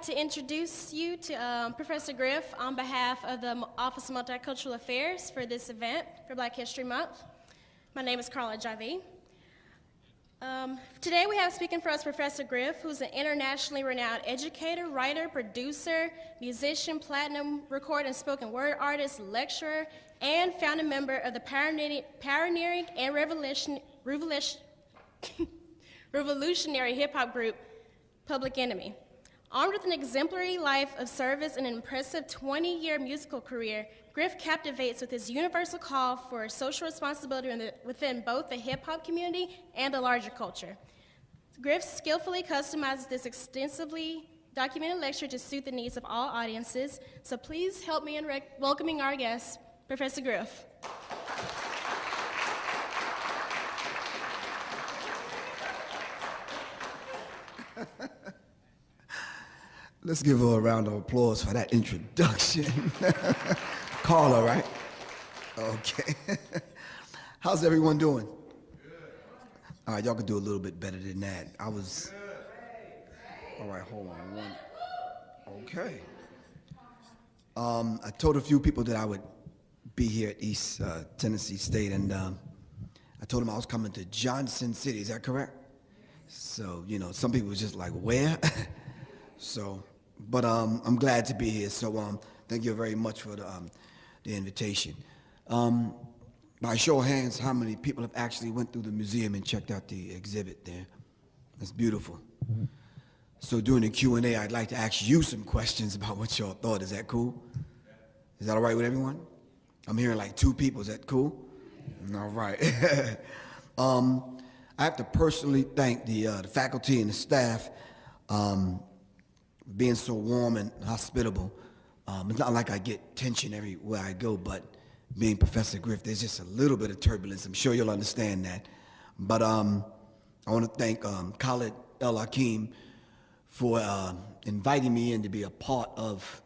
like to introduce you to Professor Griff on behalf of the Office of Multicultural Affairs for this event for Black History Month. My name is Carla Javi. Today we have speaking for us Professor Griff, who's an internationally renowned educator, writer, producer, musician, platinum record and spoken word artist, lecturer, and founding member of the pioneering and revolutionary hip-hop group Public Enemy. Armed with an exemplary life of service and an impressive 20-year musical career, Griff captivates with his universal call for social responsibility within both the hip-hop community and the larger culture. Griff skillfully customizes this extensively documented lecture to suit the needs of all audiences, so please help me in welcoming our guest, Professor Griff. Let's give her a round of applause for that introduction. Carla, right? Okay. How's everyone doing? Good. All right, y'all can do a little bit better than that. All right, hold on one. Okay. I told a few people that I would be here at East Tennessee State, and I told them I was coming to Johnson City. Is that correct? So, you know, some people was just like, where? So, but I'm glad to be here. So, thank you very much for the invitation. By show of hands, how many people have actually went through the museum and checked out the exhibit there? That's beautiful. So during the Q&A, I'd like to ask you some questions about what y'all thought. Is that cool? Is that all right with everyone? I'm hearing like 2 people. Is that cool? All right. I have to personally thank the faculty and the staff being so warm and hospitable. It's not like I get tension everywhere I go, but being Professor Griff, there's just a little bit of turbulence. I'm sure you'll understand that. But I want to thank Khalid El Hakim for inviting me in to be a part of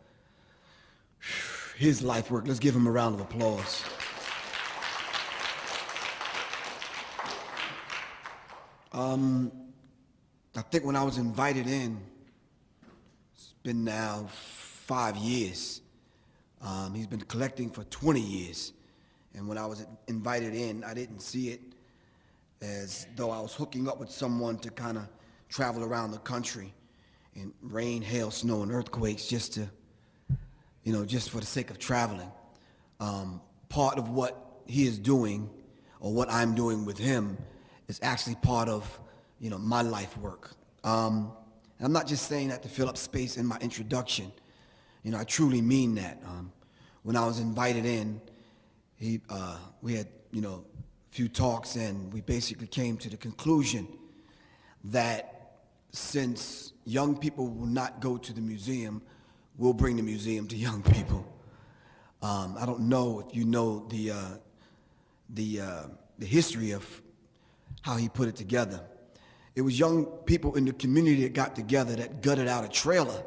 his life work. Let's give him a round of applause. I think when I was invited in, it's been now 5 years. He's been collecting for 20 years. And when I was invited in, I didn't see it as though I was hooking up with someone to kind of travel around the country in rain, hail, snow, and earthquakes just to, you know, just for the sake of traveling. Part of what he is doing, or what I'm doing with him, is actually part of, you know, my life work. And I'm not just saying that to fill up space in my introduction. You know, I truly mean that. When I was invited in, we had, you know, a few talks, and we basically came to the conclusion that since young people will not go to the museum, we'll bring the museum to young people. I don't know if you know the history of how he put it together. It was young people in the community that got together that gutted out a trailer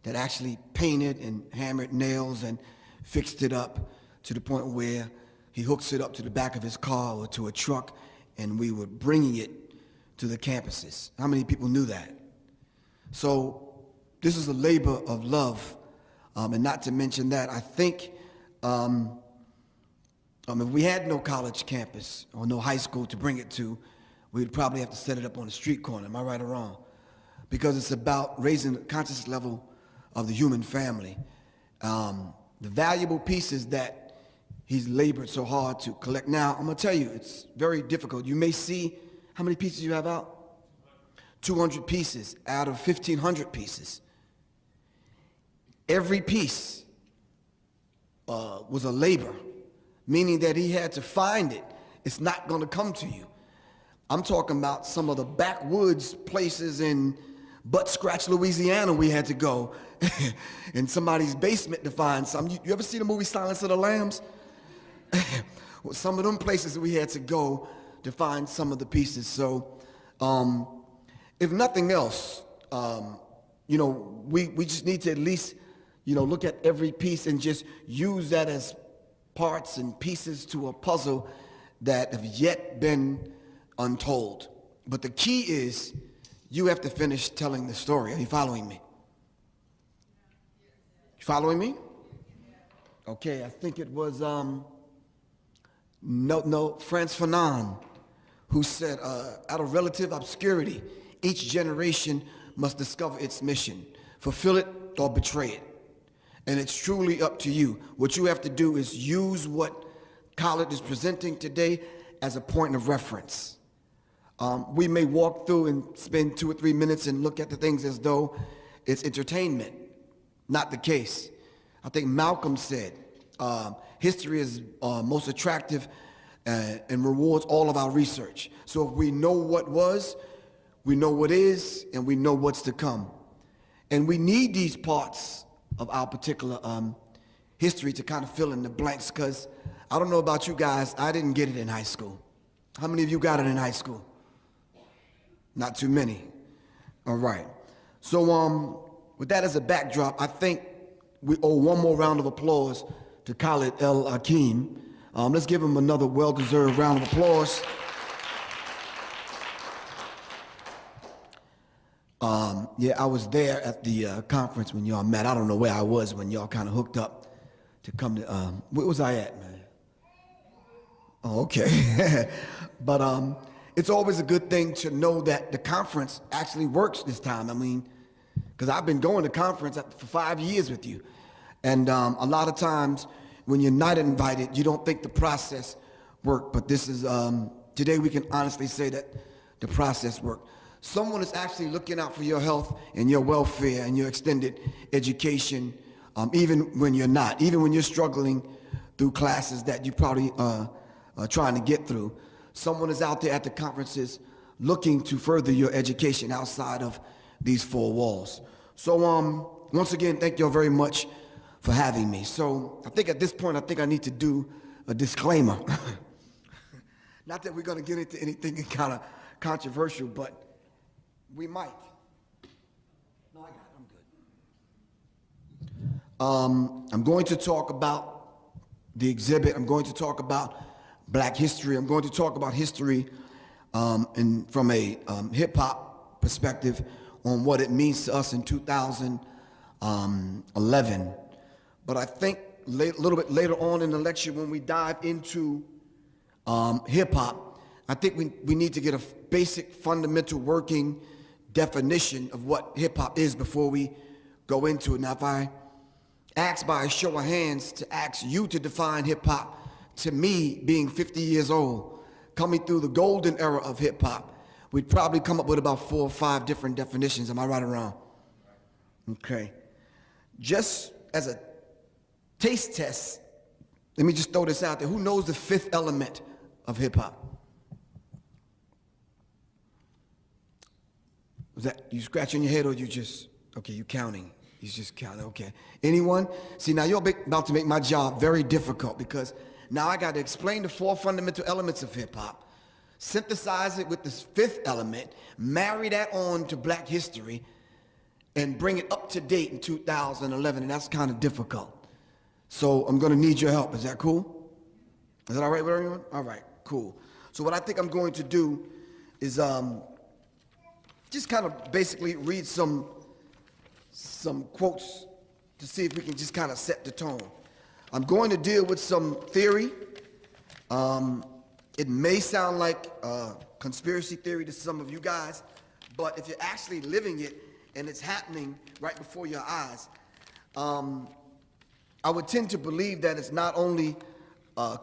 that actually painted and hammered nails and fixed it up to the point where he hooks it up to the back of his car or to a truck, and we were bringing it to the campuses. How many people knew that? So this is a labor of love, and not to mention that, I think if we had no college campus or no high school to bring it to, we'd probably have to set it up on a street corner. Am I right or wrong? Because it's about raising the conscious level of the human family. The valuable pieces that he's labored so hard to collect. Now, I'm gonna tell you, it's very difficult. You may see how many pieces you have out? 200 pieces out of 1,500 pieces. Every piece was a labor, meaning that he had to find it. It's not gonna come to you. I'm talking about some of the backwoods places in Butt Scratch, Louisiana we had to go in somebody's basement to find some. You ever see the movie Silence of the Lambs? Well, some of them places we had to go to find some of the pieces. So if nothing else, you know, we just need to at least, you know, look at every piece and just use that as parts and pieces to a puzzle that have yet been untold. But the key is you have to finish telling the story. Are you following me? You following me? Okay, I think it was Frantz Fanon, who said, out of relative obscurity, each generation must discover its mission, fulfill it or betray it. And it's truly up to you. What you have to do is use what college is presenting today as a point of reference. We may walk through and spend 2 or 3 minutes and look at the things as though it's entertainment. Not the case. I think Malcolm said, history is most attractive and rewards all of our research. So if we know what was, we know what is, and we know what's to come. And we need these parts of our particular history to kind of fill in the blanks, because I don't know about you guys, I didn't get it in high school. How many of you got it in high school? Not too many. All right. So with that as a backdrop, I think we owe one more round of applause to Khalid El Hakim. Let's give him another well-deserved round of applause. Yeah, I was there at the conference when y'all met. I don't know where I was when y'all kind of hooked up to come to, where was I at, man? Oh, okay. But it's always a good thing to know that the conference actually works this time. I mean, because I've been going to conference for 5 years with you. And a lot of times when you're not invited, you don't think the process worked. But this is, today we can honestly say that the process worked. Someone is actually looking out for your health and your welfare and your extended education, even when you're not, even when you're struggling through classes that you probably are trying to get through. Someone is out there at the conferences looking to further your education outside of these 4 walls. So once again, thank y'all very much for having me. So I think at this point, I think I need to do a disclaimer. Not that we're going to get into anything kind of controversial, but we might. No, I got it. I'm good. I'm going to talk about the exhibit. I'm going to talk about Black history. I'm going to talk about history from a hip-hop perspective on what it means to us in 2011. But I think a little bit later on in the lecture, when we dive into hip-hop, I think we need to get a basic fundamental working definition of what hip-hop is before we go into it. Now, if I ask by a show of hands to ask you to define hip-hop, to me, being 50 years old, coming through the golden era of hip-hop, we'd probably come up with about 4 or 5 different definitions. Am I right or wrong? Okay. Just as a taste test, let me just throw this out there. Who knows the 5th element of hip-hop? Was that you scratching your head, or you just, okay, you counting? He's just counting, okay. Anyone? See, now you're about to make my job very difficult, because now I got to explain the 4 fundamental elements of hip-hop, synthesize it with this 5th element, marry that on to Black history, and bring it up to date in 2011, and that's kind of difficult. So I'm going to need your help. Is that cool? Is that all right with everyone? All right, cool. So what I think I'm going to do is just kind of basically read some quotes to see if we can just kind of set the tone. I'm going to deal with some theory. It may sound like conspiracy theory to some of you guys, but if you're actually living it and it's happening right before your eyes, I would tend to believe that it's not only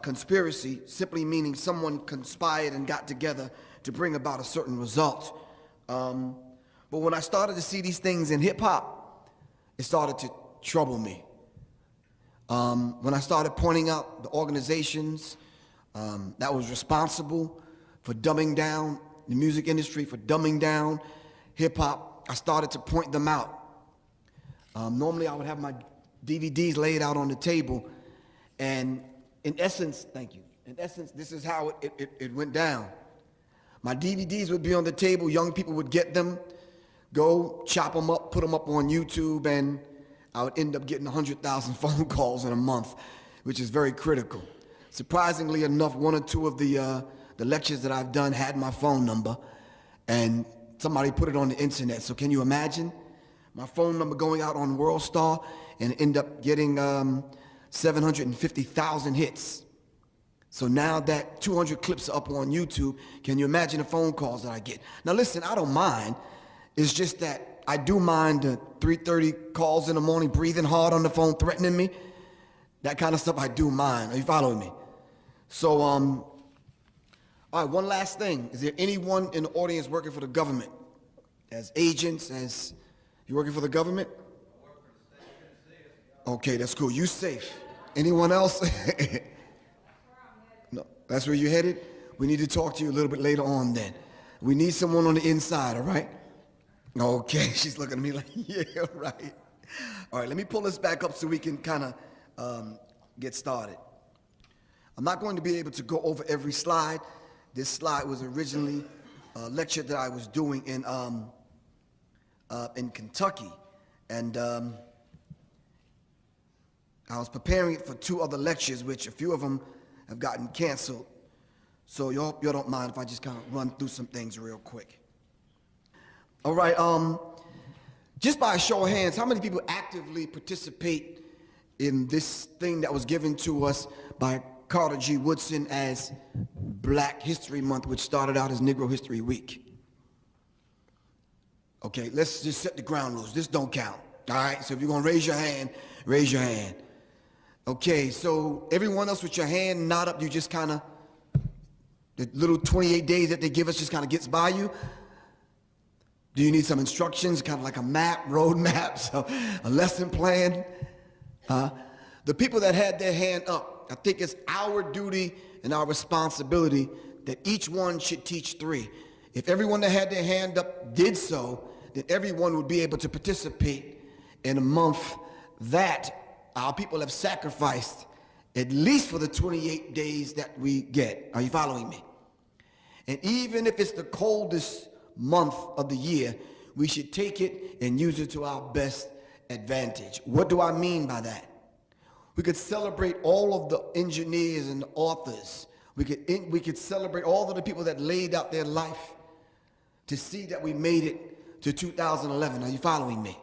conspiracy, simply meaning someone conspired and got together to bring about a certain result. But when I started to see these things in hip-hop, it started to trouble me. When I started pointing out the organizations that was responsible for dumbing down the music industry, for dumbing down hip-hop, I started to point them out. Normally I would have my DVDs laid out on the table, and in essence, thank you, in essence, this is how it went down. My DVDs would be on the table, young people would get them, go chop them up, put them up on YouTube, and I would end up getting 100,000 phone calls in a month, which is very critical. Surprisingly enough, 1 or 2 of the lectures that I've done had my phone number, and somebody put it on the internet. So can you imagine my phone number going out on WorldStar and end up getting 750,000 hits. So now that 200 clips are up on YouTube, can you imagine the phone calls that I get? Now listen, I don't mind. It's just that I do mind the 3:30 calls in the morning, breathing hard on the phone, threatening me. That kind of stuff I do mind. Are you following me? So, all right, one last thing. Is there anyone in the audience working for the government? As agents, as you working for the government? Okay, that's cool. You safe. Anyone else? No, that's where you're headed? We need to talk to you a little bit later on then. We need someone on the inside, all right? Okay, she's looking at me like, yeah, right. All right, let me pull this back up so we can kind of get started. I'm not going to be able to go over every slide. This slide was originally a lecture that I was doing in Kentucky, and I was preparing it for 2 other lectures, which a few of them have gotten canceled. So y'all don't mind if I just kind of run through some things real quick. All right, just by a show of hands, how many people actively participate in this thing that was given to us by Carter G. Woodson as Black History Month, which started out as Negro History Week? Okay, let's just set the ground rules. This don't count, all right? So if you're gonna raise your hand, raise your hand. Okay, so everyone else with your hand not up, you just kind of, the little 28 days that they give us just kind of gets by you. Do you need some instructions, kind of like a map, road map, so a lesson plan? The people that had their hand up, I think it's our duty and our responsibility that each one should teach 3. If everyone that had their hand up did so, then everyone would be able to participate in a month that our people have sacrificed, at least for the 28 days that we get. Are you following me? And even if it's the coldest month of the year, we should take it and use it to our best advantage. What do I mean by that? We could celebrate all of the engineers and the authors. We could celebrate all of the people that laid out their life to see that we made it to 2011. Are you following me?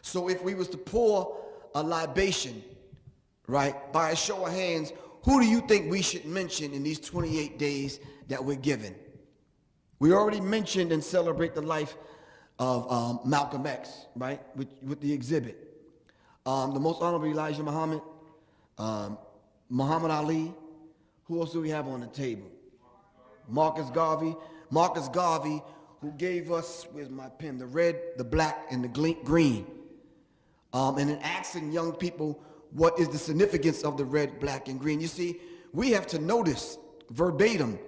So if we was to pour a libation, right, by a show of hands, who do you think we should mention in these 28 days that we're given? We already mentioned and celebrate the life of Malcolm X, right, with the exhibit. The Most Honorable Elijah Muhammad, Muhammad Ali. Who else do we have on the table? Marcus Garvey. Marcus Garvey, who gave us, where's my pen, the red, the black, and the green. And in asking young people, what is the significance of the red, black, and green? You see, we have to know this verbatim.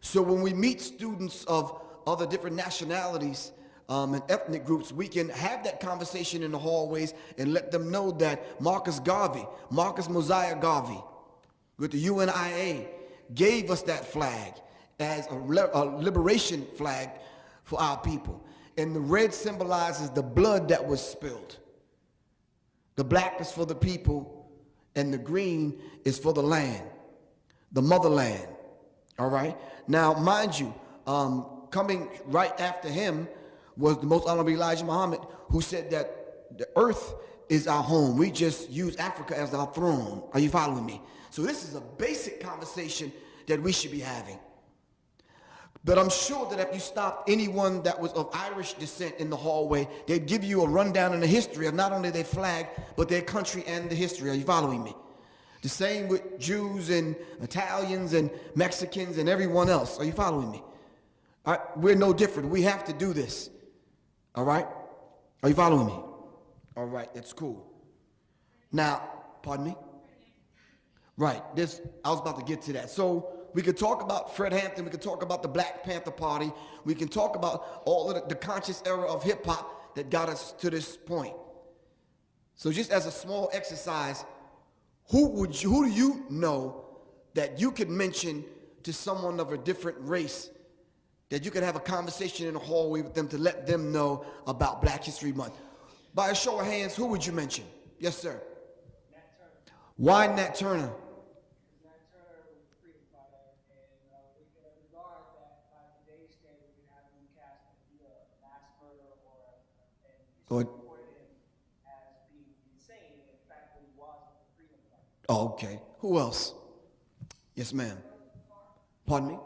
So when we meet students of other different nationalities and ethnic groups, we can have that conversation in the hallways and let them know that Marcus Mosiah Garvey, with the UNIA, gave us that flag as a liberation flag for our people. And the red symbolizes the blood that was spilled. The black is for the people, and the green is for the land, the motherland. All right? Now, mind you, coming right after him was the Most Honorable Elijah Muhammad, who said that the earth is our home. We just use Africa as our throne. Are you following me? So this is a basic conversation that we should be having. But I'm sure that if you stopped anyone that was of Irish descent in the hallway, they'd give you a rundown in the history of not only their flag, but their country and the history. Are you following me? The same with Jews and Italians and Mexicans and everyone else. Are you following me? All right, we're no different. We have to do this. All right? Are you following me? All right, that's cool. Now, pardon me? Right, I was about to get to that. So we could talk about Fred Hampton. We could talk about the Black Panther Party. We can talk about all of the conscious era of hip hop that got us to this point. So just as a small exercise, who do you know that you could mention to someone of a different race that you could have a conversation in the hallway with them to let them know about Black History Month? By a show of hands, who would you mention? Yes, sir. Nat Turner. Why Nat Turner? Or, Oh, okay. Who else? Yes, ma'am. Pardon me?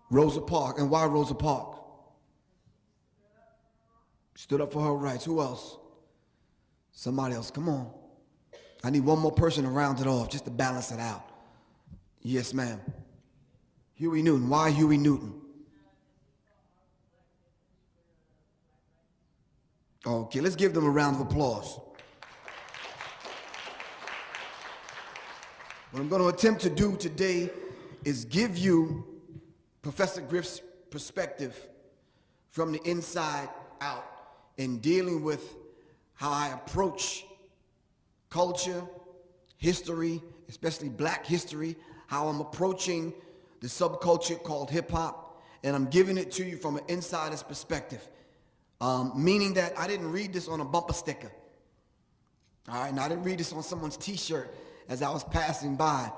Rosa Parks. And why Rosa Parks? Stood up for her rights. Who else? Somebody else. Come on. I need one more person to round it off just to balance it out. Yes, ma'am. Huey Newton. Why Huey Newton? Okay, let's give them a round of applause. What I'm going to attempt to do today is give you Professor Griff's perspective from the inside out in dealing with how I approach culture, history, especially black history, how I'm approaching the subculture called hip hop, and I'm giving it to you from an insider's perspective. Meaning that I didn't read this on a bumper sticker. All right, and I didn't read this on someone's t-shirt as I was passing by.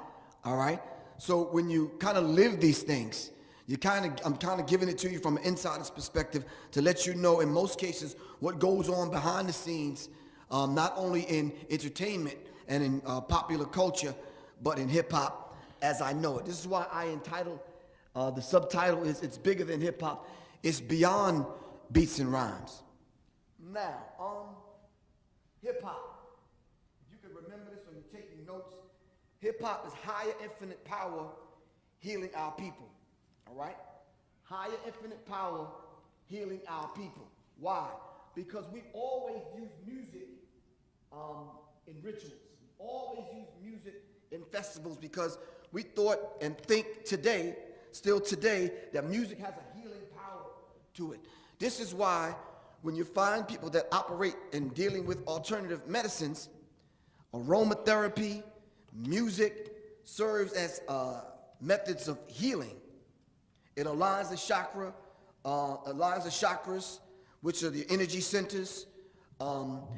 All right, so when you kind of live these things, I'm kind of giving it to you from an insider's perspective to let you know, in most cases, what goes on behind the scenes, not only in entertainment and in popular culture, but in hip hop as I know it. This is why I entitled, the subtitle is "It's Bigger Than Hip Hop. It's Beyond Beats and Rhymes." Now, hip hop, if you can remember this or you're taking notes, hip hop is higher infinite power healing our people. All right? Higher infinite power healing our people. Why? Because we always use music in rituals. We always use music in festivals because we thought and think today, still today, that music has a healing power to it. This is why when you find people that operate in dealing with alternative medicines, aromatherapy, music serves as methods of healing. It aligns the chakras, which are the energy centers.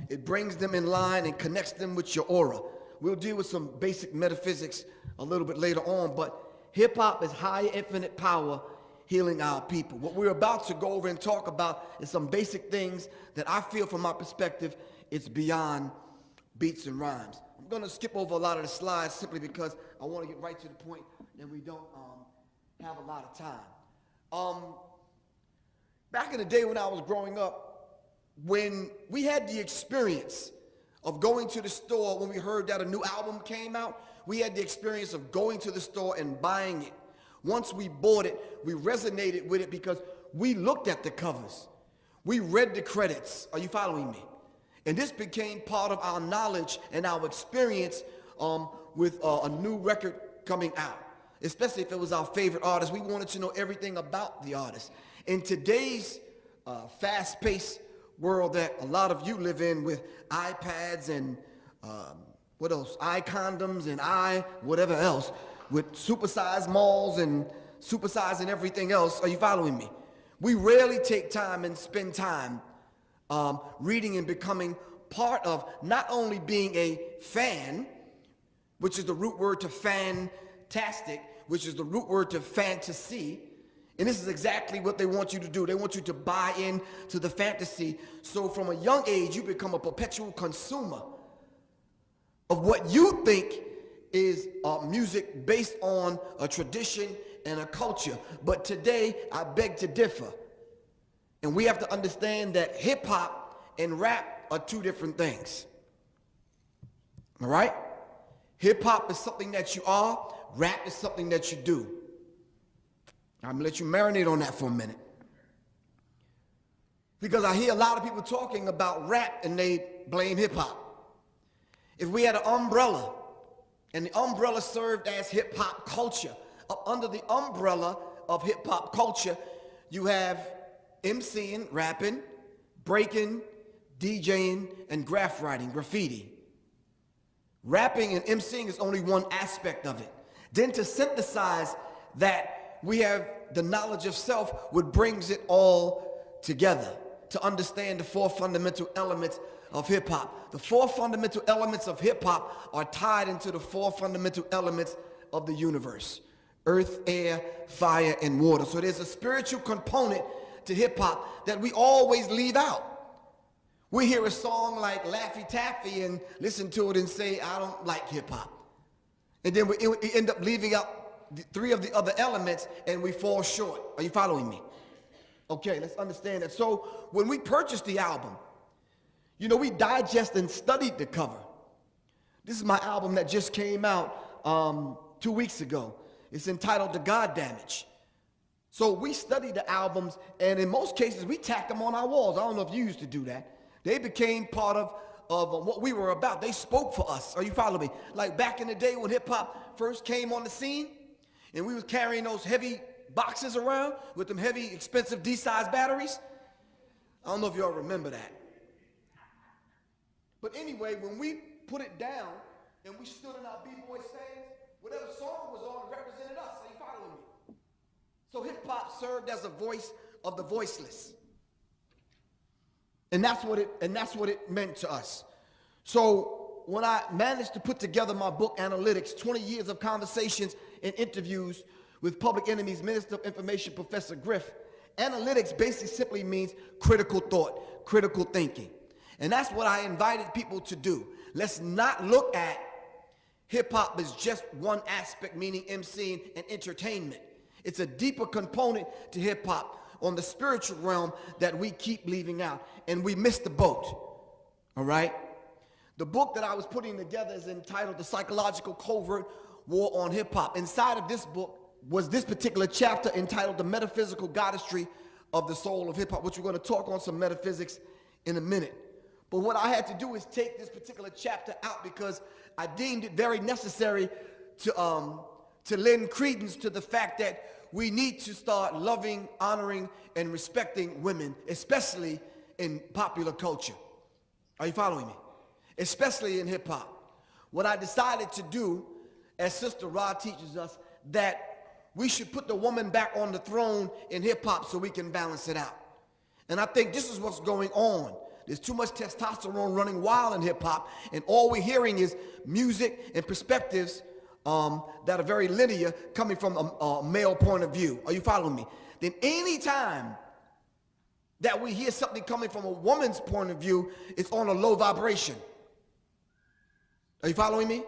It brings them in line and connects them with your aura. We'll deal with some basic metaphysics a little bit later on, but hip hop is higher infinite power healing our people. What we're about to go over and talk about is some basic things that I feel from my perspective, it's beyond beats and rhymes. I'm gonna skip over a lot of the slides simply because I wanna get right to the point and we don't have a lot of time. Back in the day when I was growing up, when we had the experience of going to the store when we heard that a new album came out, we had the experience of going to the store and buying it. Once we bought it, we resonated with it because we looked at the covers. We read the credits. Are you following me? And this became part of our knowledge and our experience with a new record coming out. Especially if it was our favorite artist. We wanted to know everything about the artist. In today's fast-paced world that a lot of you live in with iPads and what else? iCondoms and whatever else, with supersized malls and supersizing everything else. Are you following me? We rarely take time and spend time reading and becoming part of not only being a fan, which is the root word to fantastic, which is the root word to fantasy. And this is exactly what they want you to do. They want you to buy in to the fantasy. So from a young age, you become a perpetual consumer of what you think is music based on a tradition and a culture. But today, I beg to differ. And we have to understand that hip hop and rap are two different things. All right? Hip hop is something that you are, rap is something that you do. I'm gonna let you marinate on that for a minute. Because I hear a lot of people talking about rap and they blame hip hop. If we had an umbrella, and the umbrella served as hip hop culture, up under the umbrella of hip hop culture, you have MCing, rapping, breaking, DJing, and graph writing, graffiti. Rapping and MCing is only one aspect of it. Then to synthesize that, we have the knowledge of self, which brings it all together to understand the four fundamental elements of hip hop. The four fundamental elements of hip hop are tied into the four fundamental elements of the universe: earth, air, fire, and water. So there's a spiritual component to hip hop that we always leave out. We hear a song like Laffy Taffy and listen to it and say, I don't like hip hop. And then we end up leaving out three of the other elements, and we fall short. Are you following me? Okay, let's understand that. So when we purchased the album, you know, we digested and studied the cover. This is my album that just came out 2 weeks ago. It's entitled The God Damage. So we studied the albums, and in most cases, we tacked them on our walls. I don't know if you used to do that. They became part of what we were about. They spoke for us. Are you following me? Like back in the day when hip-hop first came on the scene, and we was carrying those heavy boxes around with them heavy, expensive D-size batteries. I don't know if y'all remember that. But anyway, when we put it down and we stood in our B-boy stands, whatever song was on represented us. Are you following me? So hip-hop served as a voice of the voiceless. And that's what it meant to us. So when I managed to put together my book, Analytics, 20 years of conversations and interviews with Public Enemy's Minister of Information, Professor Griff, analytics basically simply means critical thought, critical thinking. And that's what I invited people to do. Let's not look at hip-hop as just one aspect, meaning emceeing and entertainment. It's a deeper component to hip-hop on the spiritual realm that we keep leaving out, and we missed the boat, all right? The book that I was putting together is entitled The Psychological Covert War on Hip-Hop. Inside of this book was this particular chapter entitled The Metaphysical Goddessry of the Soul of Hip-Hop, which we're going to talk on some metaphysics in a minute. But what I had to do is take this particular chapter out because I deemed it very necessary to lend credence to the fact that we need to start loving, honoring, and respecting women, especially in popular culture. Are you following me? Especially in hip-hop. What I decided to do, as Sister Ra teaches us, that we should put the woman back on the throne in hip-hop so we can balance it out. And I think this is what's going on. There's too much testosterone running wild in hip-hop, and all we're hearing is music and perspectives that are very linear, coming from a male point of view. Are you following me? Then any time that we hear something coming from a woman's point of view, it's on a low vibration. Are you following me?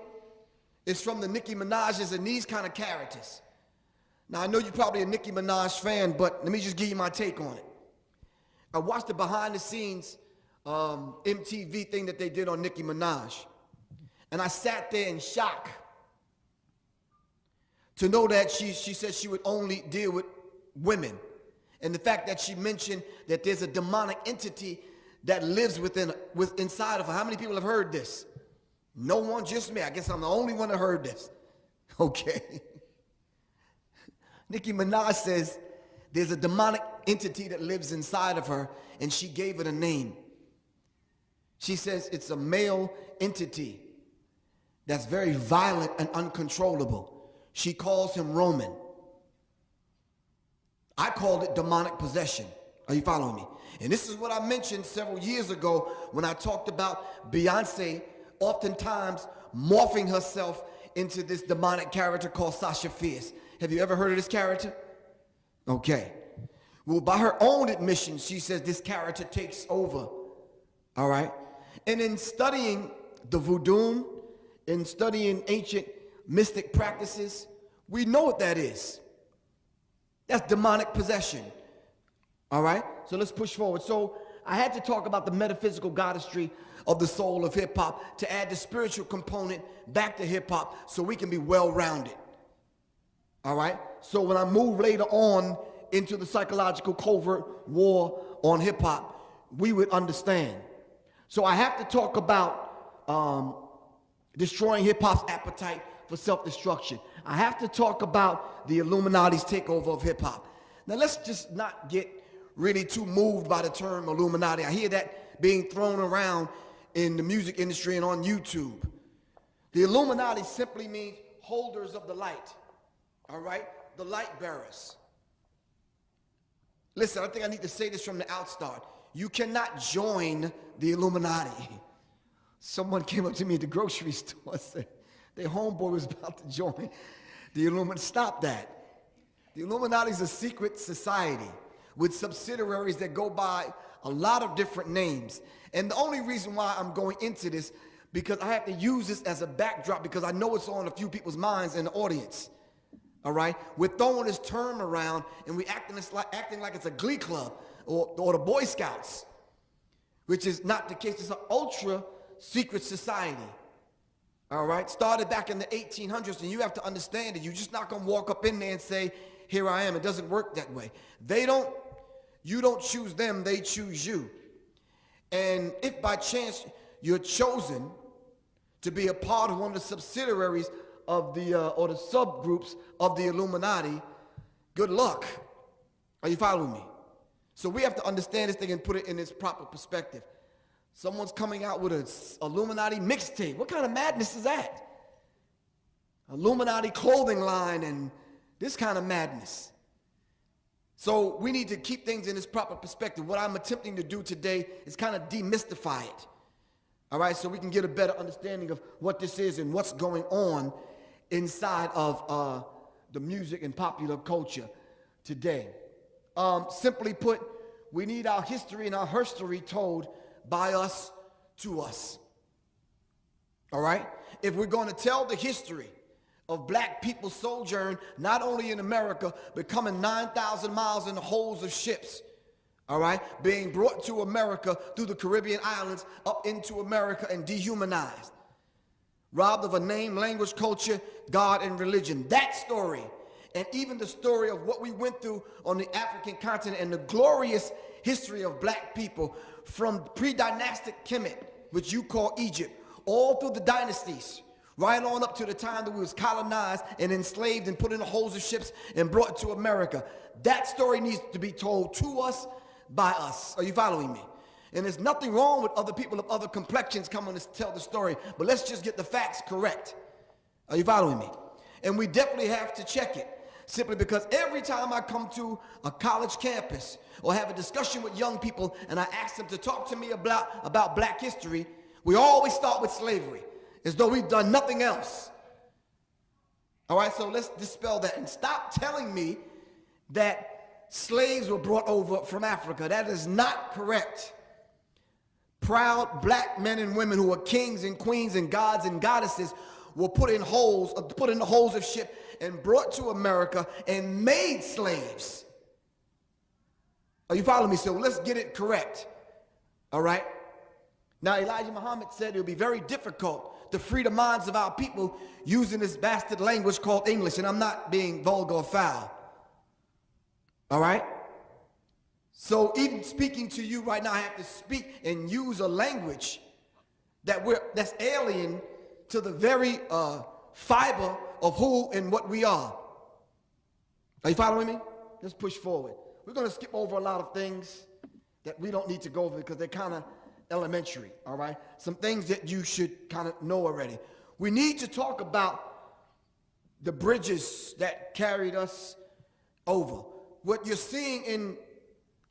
It's from the Nicki Minaj's and these kind of characters. Now, I know you're probably a Nicki Minaj fan, but let me just give you my take on it. I watched the behind-the-scenes MTV thing that they did on Nicki Minaj, and I sat there in shock to know that she said she would only deal with women. And the fact that she mentioned that there's a demonic entity that lives inside of her. How many people have heard this? No one, just me. I guess I'm the only one that heard this. Okay. Nicki Minaj says there's a demonic entity that lives inside of her, and she gave it a name. She says it's a male entity that's very violent and uncontrollable. She calls him Roman. I called it demonic possession. Are you following me? And this is what I mentioned several years ago when I talked about Beyonce oftentimes morphing herself into this demonic character called Sasha Fierce. Have you ever heard of this character? Okay. Well, by her own admission, she says this character takes over. All right? And in studying the voodoo, in studying ancient mystic practices, we know what that is. That's demonic possession. All right? So let's push forward. So I had to talk about the metaphysical goddessry of the soul of hip-hop to add the spiritual component back to hip-hop so we can be well-rounded. All right? So when I move later on into the psychological covert war on hip-hop, we would understand. So I have to talk about destroying hip-hop's appetite for self-destruction. I have to talk about the Illuminati's takeover of hip-hop. Now let's just not get really too moved by the term Illuminati. I hear that being thrown around in the music industry and on YouTube. The Illuminati simply means holders of the light, all right? The light bearers. Listen, I think I need to say this from the outstart. You cannot join the Illuminati. Someone came up to me at the grocery store and said their homeboy was about to join the Illuminati. Stop that. The Illuminati is a secret society with subsidiaries that go by a lot of different names. And the only reason why I'm going into this, because I have to use this as a backdrop because I know it's on a few people's minds in the audience. All right? We're throwing this term around and we're acting like it's a glee club or the Boy Scouts, which is not the case. It's an ultra secret society. All right? Started back in the 1800s, and you have to understand that you're just not going to walk up in there and say, here I am. It doesn't work that way. You don't choose them, they choose you. And if by chance you're chosen to be a part of one of the subsidiaries of or the subgroups of the Illuminati, good luck. Are you following me? So we have to understand this thing and put it in its proper perspective. Someone's coming out with an Illuminati mixtape. What kind of madness is that? Illuminati clothing line and this kind of madness. So we need to keep things in its proper perspective. What I'm attempting to do today is kind of demystify it. All right, so we can get a better understanding of what this is and what's going on inside of the music and popular culture today. Simply put, we need our history and our herstory told by us to us. All right? If we're going to tell the history of black people's sojourn, not only in America, but coming 9,000 miles in the holds of ships, all right, being brought to America through the Caribbean islands up into America and dehumanized, robbed of a name, language, culture, God, and religion. That story, and even the story of what we went through on the African continent and the glorious history of black people from pre-dynastic Kemet, which you call Egypt, all through the dynasties, right on up to the time that we was colonized and enslaved and put in the holds of ships and brought to America. That story needs to be told to us by us. Are you following me? And there's nothing wrong with other people of other complexions coming to tell the story, but let's just get the facts correct. Are you following me? And we definitely have to check it, simply because every time I come to a college campus or have a discussion with young people and I ask them to talk to me about black history, we always start with slavery, as though we've done nothing else. All right, so let's dispel that and stop telling me that slaves were brought over from Africa. That is not correct. Proud black men and women who were kings and queens and gods and goddesses were put in the holds of ship and brought to America and made slaves. Are you following me? So let's get it correct. All right? Now, Elijah Muhammad said it would be very difficult to free the minds of our people using this bastard language called English, and I'm not being vulgar or foul. All right? So even speaking to you right now, I have to speak and use a language that's alien to the very fiber of who and what we are. Are you following me? Let's push forward. We're going to skip over a lot of things that we don't need to go over because they're kind of elementary, all right? Some things that you should kind of know already. We need to talk about the bridges that carried us over. What you're seeing in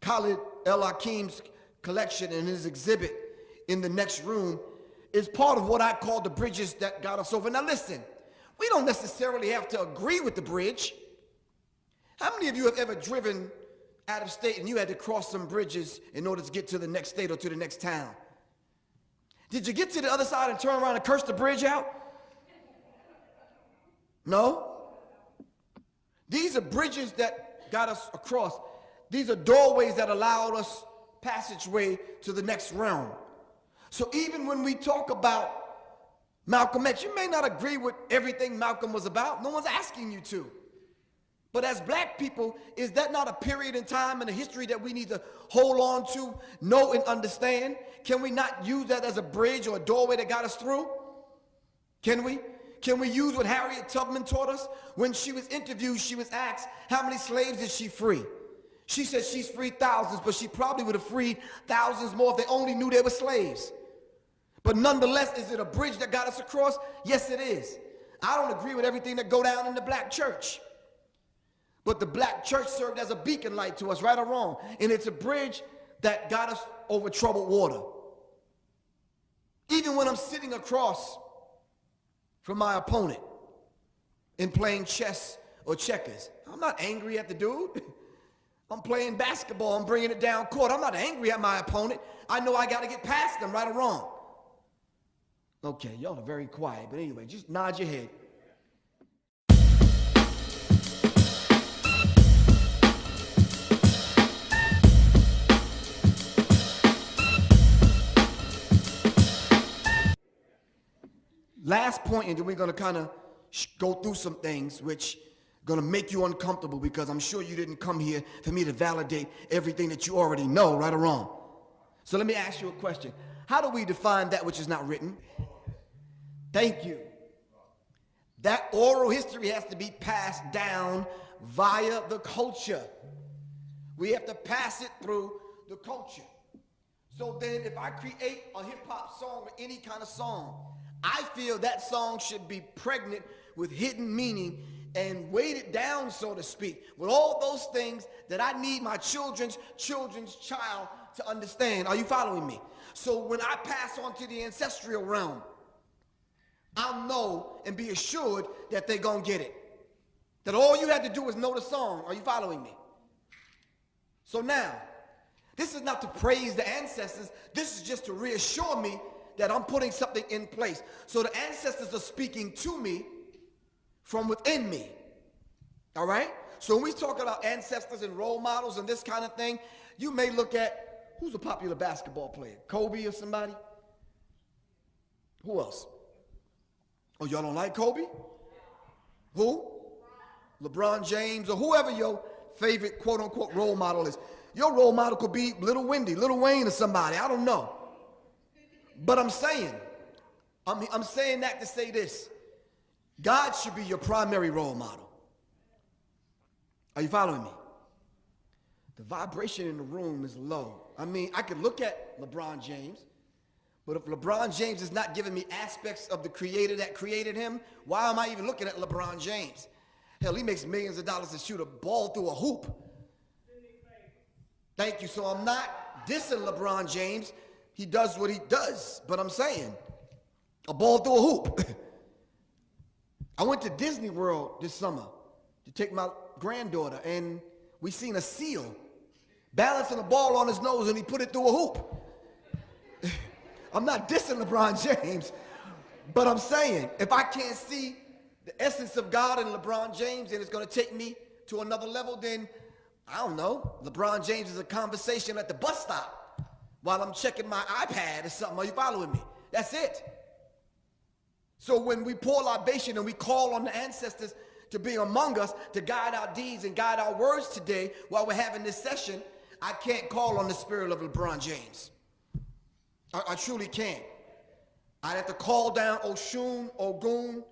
Khalid El-Hakim's collection and his exhibit in the next room is part of what I call the bridges that got us over. Now listen, we don't necessarily have to agree with the bridge. How many of you have ever driven out of state and you had to cross some bridges in order to get to the next state or to the next town? Did you get to the other side and turn around and curse the bridge out? No? These are bridges that got us across. These are doorways that allowed us passageway to the next realm. So even when we talk about Malcolm X, you may not agree with everything Malcolm was about. No one's asking you to. But as black people, is that not a period in time in the history that we need to hold on to, know, and understand? Can we not use that as a bridge or a doorway that got us through? Can we? Can we use what Harriet Tubman taught us? When she was interviewed, she was asked, how many slaves did she free? She said she's freed thousands, but she probably would have freed thousands more if they only knew they were slaves. But nonetheless, is it a bridge that got us across? Yes, it is. I don't agree with everything that go down in the black church. But the black church served as a beacon light to us, right or wrong. And it's a bridge that got us over troubled water. Even when I'm sitting across from my opponent in playing chess or checkers, I'm not angry at the dude. I'm playing basketball, I'm bringing it down court. I'm not angry at my opponent. I know I got to get past them, right or wrong. Okay, y'all are very quiet, but anyway, just nod your head. Last point, and then we're going to kind of go through some things which going to make you uncomfortable, because I'm sure you didn't come here for me to validate everything that you already know, right or wrong. So let me ask you a question. How do we define that which is not written? Thank you. That oral history has to be passed down via the culture. We have to pass it through the culture. So then if I create a hip-hop song or any kind of song, I feel that song should be pregnant with hidden meaning and weighted down, so to speak, with all those things that I need my children's child to understand. Are you following me? So when I pass on to the ancestral realm, I'll know and be assured that they're going to get it. That all you had to do is know the song. Are you following me? So now, this is not to praise the ancestors. This is just to reassure me that I'm putting something in place. So the ancestors are speaking to me from within me. All right? So when we talk about ancestors and role models and this kind of thing, you may look at, who's a popular basketball player? Kobe or somebody? Who else? Oh, y'all don't like Kobe? Who? LeBron James, or whoever your favorite quote-unquote role model is. Your role model could be Little Wayne or somebody. I don't know. But I'm saying that to say this. God should be your primary role model. Are you following me? The vibration in the room is low. I mean, I could look at LeBron James, but if LeBron James is not giving me aspects of the creator that created him, why am I even looking at LeBron James? Hell, he makes millions of dollars to shoot a ball through a hoop. Thank you. So I'm not dissing LeBron James. He does what he does, but I'm saying a ball through a hoop. I went to Disney World this summer to take my granddaughter, and we seen a seal balancing a ball on his nose, and he put it through a hoop. I'm not dissing LeBron James, but I'm saying if I can't see the essence of God in LeBron James and it's going to take me to another level, then I don't know. LeBron James is a conversation at the bus stop while I'm checking my iPad or something. Are you following me? That's it. So when we pour libation and we call on the ancestors to be among us, to guide our deeds and guide our words today while we're having this session, I can't call on the spirit of LeBron James. I truly can't. I'd have to call down Oshun, Ogun.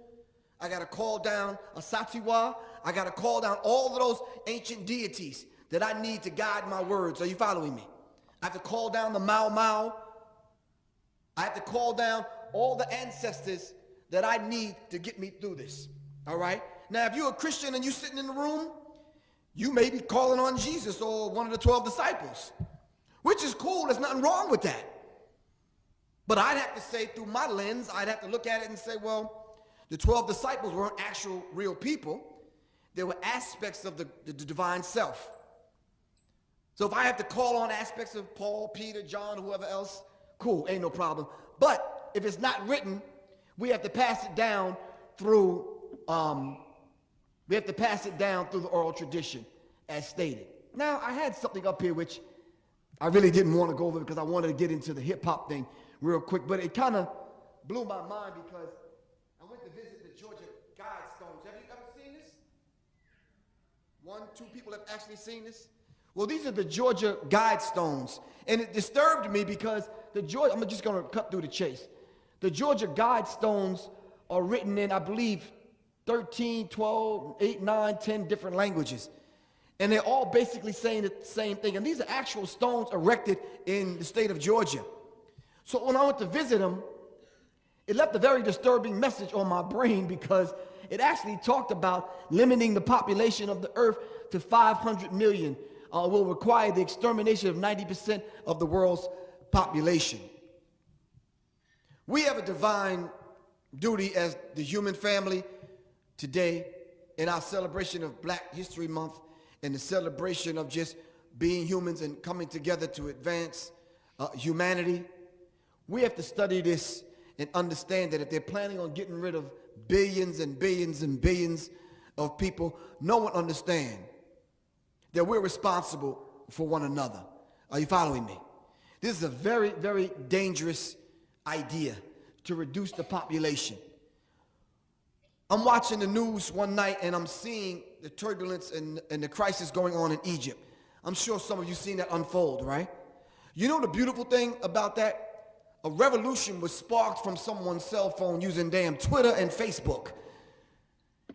I got to call down Asatiwa. I got to call down all of those ancient deities that I need to guide my words. Are you following me? I have to call down the Mau Mau. I have to call down all the ancestors that I need to get me through this. All right? Now, if you're a Christian and you're sitting in the room, you may be calling on Jesus or one of the 12 disciples, which is cool. There's nothing wrong with that. But I'd have to say, through my lens, I'd have to look at it and say, well, the 12 disciples weren't actual real people. They were aspects of the divine self. So if I have to call on aspects of Paul, Peter, John, whoever else, cool, ain't no problem. But if it's not written, we have to pass it down through the oral tradition, as stated. Now, I had something up here which I really didn't want to go over because I wanted to get into the hip-hop thing real quick, but it kind of blew my mind because I went to visit the Georgia Guidestones. Have you ever seen this? 1, 2 people have actually seen this? Well, these are the Georgia Guidestones, and it disturbed me because I'm just going to cut through the chase. The Georgia Guidestones are written in, I believe, 13, 12, 8, 9, 10 different languages. And they're all basically saying the same thing. And these are actual stones erected in the state of Georgia. So when I went to visit them, it left a very disturbing message on my brain because it actually talked about limiting the population of the earth to 500 million will require the extermination of 90% of the world's population. We have a divine duty as the human family today in our celebration of Black History Month and the celebration of just being humans and coming together to advance humanity. We have to study this and understand that if they're planning on getting rid of billions and billions and billions of people, no one understands that we're responsible for one another. Are you following me? This is a very, very dangerous idea to reduce the population. I'm watching the news one night and I'm seeing the turbulence and the crisis going on in Egypt. I'm sure some of you seen that unfold, right? You know the beautiful thing about that? A revolution was sparked from someone's cell phone using damn Twitter and Facebook.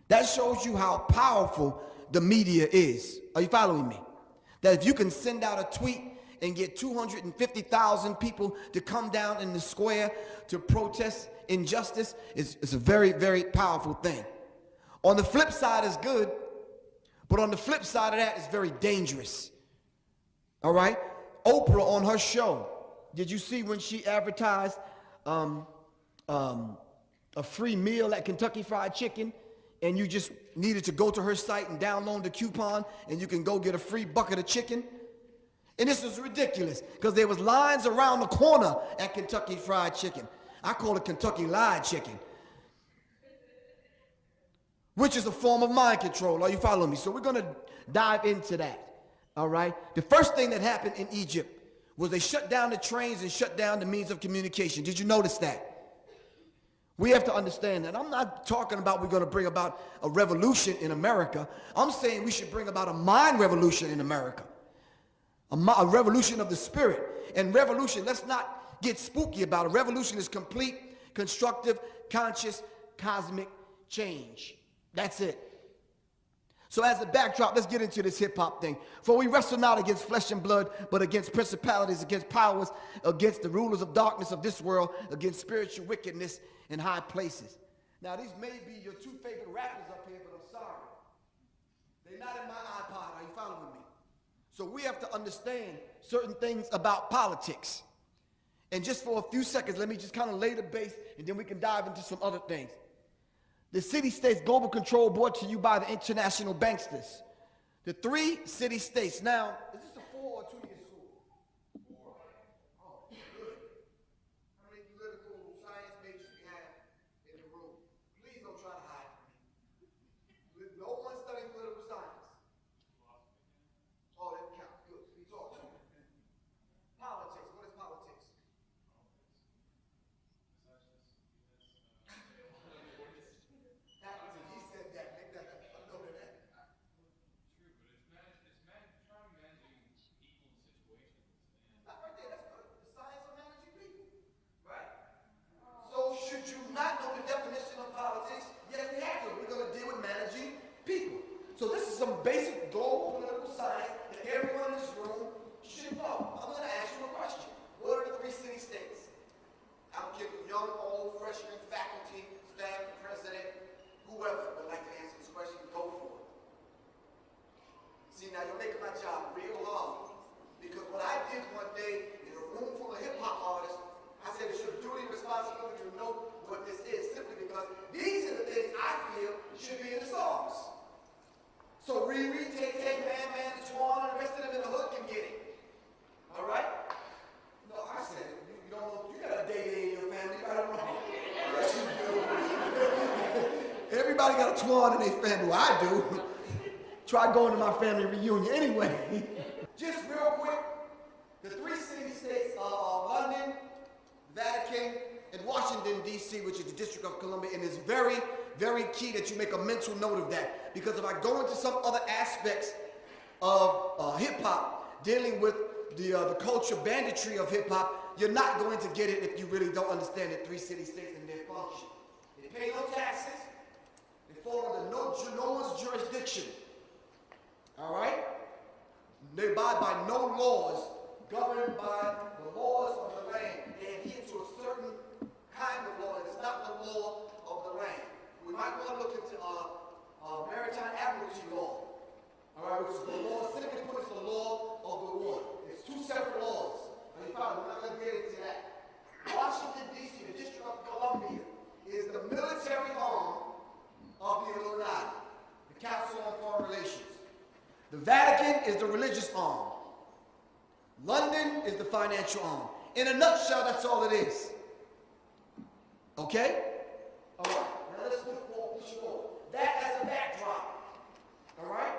That shows you how powerful the media is. Are you following me? That if you can send out a tweet and get 250,000 people to come down in the square to protest injustice, it's a very, very powerful thing. On the flip side, it's good, but on the flip side of that, it's very dangerous. All right? Oprah on her show, did you see when she advertised a free meal at Kentucky Fried Chicken, and you just needed to go to her site and download the coupon and you can go get a free bucket of chicken? And this was ridiculous because there was lines around the corner at Kentucky Fried Chicken. I call it Kentucky Lied Chicken, which is a form of mind control. Are you following me? So we're going to dive into that. All right? The first thing that happened in Egypt was they shut down the trains and shut down the means of communication. Did you notice that? We have to understand that. I'm not talking about we're going to bring about a revolution in America. I'm saying we should bring about a mind revolution in America. A revolution of the spirit. And revolution, let's not get spooky about it. Revolution is complete, constructive, conscious, cosmic change. That's it. So as a backdrop, let's get into this hip-hop thing. For we wrestle not against flesh and blood, but against principalities, against powers, against the rulers of darkness of this world, against spiritual wickedness in high places. Now, these may be your two favorite rappers up here, but I'm sorry. They're not in my iPod. Are you following me? So we have to understand certain things about politics. And just for a few seconds, let me just kind of lay the base, and then we can dive into some other things. The city-states global control brought to you by the international banksters. The 3 city-states. Now, is this a 4 or 2-year school? 4. Oh, good. How many political science majors we have in the room? Please don't try to hide from me. No one studying political science. Oh, that counts. Good. We talk to me. Politics. What is politics? So this is some basic global political science that everyone in this room should know. I'm going to ask you a question. What are the 3 city-states? I'm giving young, old, freshman, faculty, staff, president, whoever would like to answer this question, go for it. See, now you're making my job real hard. Because what I did one day in a room full of hip-hop artists, I said it's your duty and responsibility to know what this is, simply because these are the things I feel should be in the songs. So Riri, Tay-Tay, Man, Twan, and the rest of them in the hood can get it. All right? No, I said it. You don't know. You got a day in your family. I don't know. Yes, you do. Everybody got a Twan in their family. Well, I do. Try going to my family reunion. Anyway, just real quick, the 3 city-states are London, Vatican, and Washington, D.C., which is the District of Columbia, and it's very, very key that you make a mental note of that. Because if I go into some other aspects of hip-hop, dealing with the culture banditry of hip-hop, you're not going to get it if you really don't understand the 3 city-states and their function. They pay no taxes. They fall under no one's jurisdiction. All right? They abide by no laws, governed by the laws of the land. They adhere to a certain kind of law, and it's not the law of the land. We might want to look into maritime admiralty law. All right, which is the law, simply put, it's the law of the water. It's 2 separate laws. Are you following? We're not going to get into that. Washington, D.C., the District of Columbia, is the military arm of the Illuminati, the Council on Foreign Relations. The Vatican is the religious arm. London is the financial arm. In a nutshell, that's all it is. Okay? All right. Now let's move forward, push forward. That as a backdrop. All right?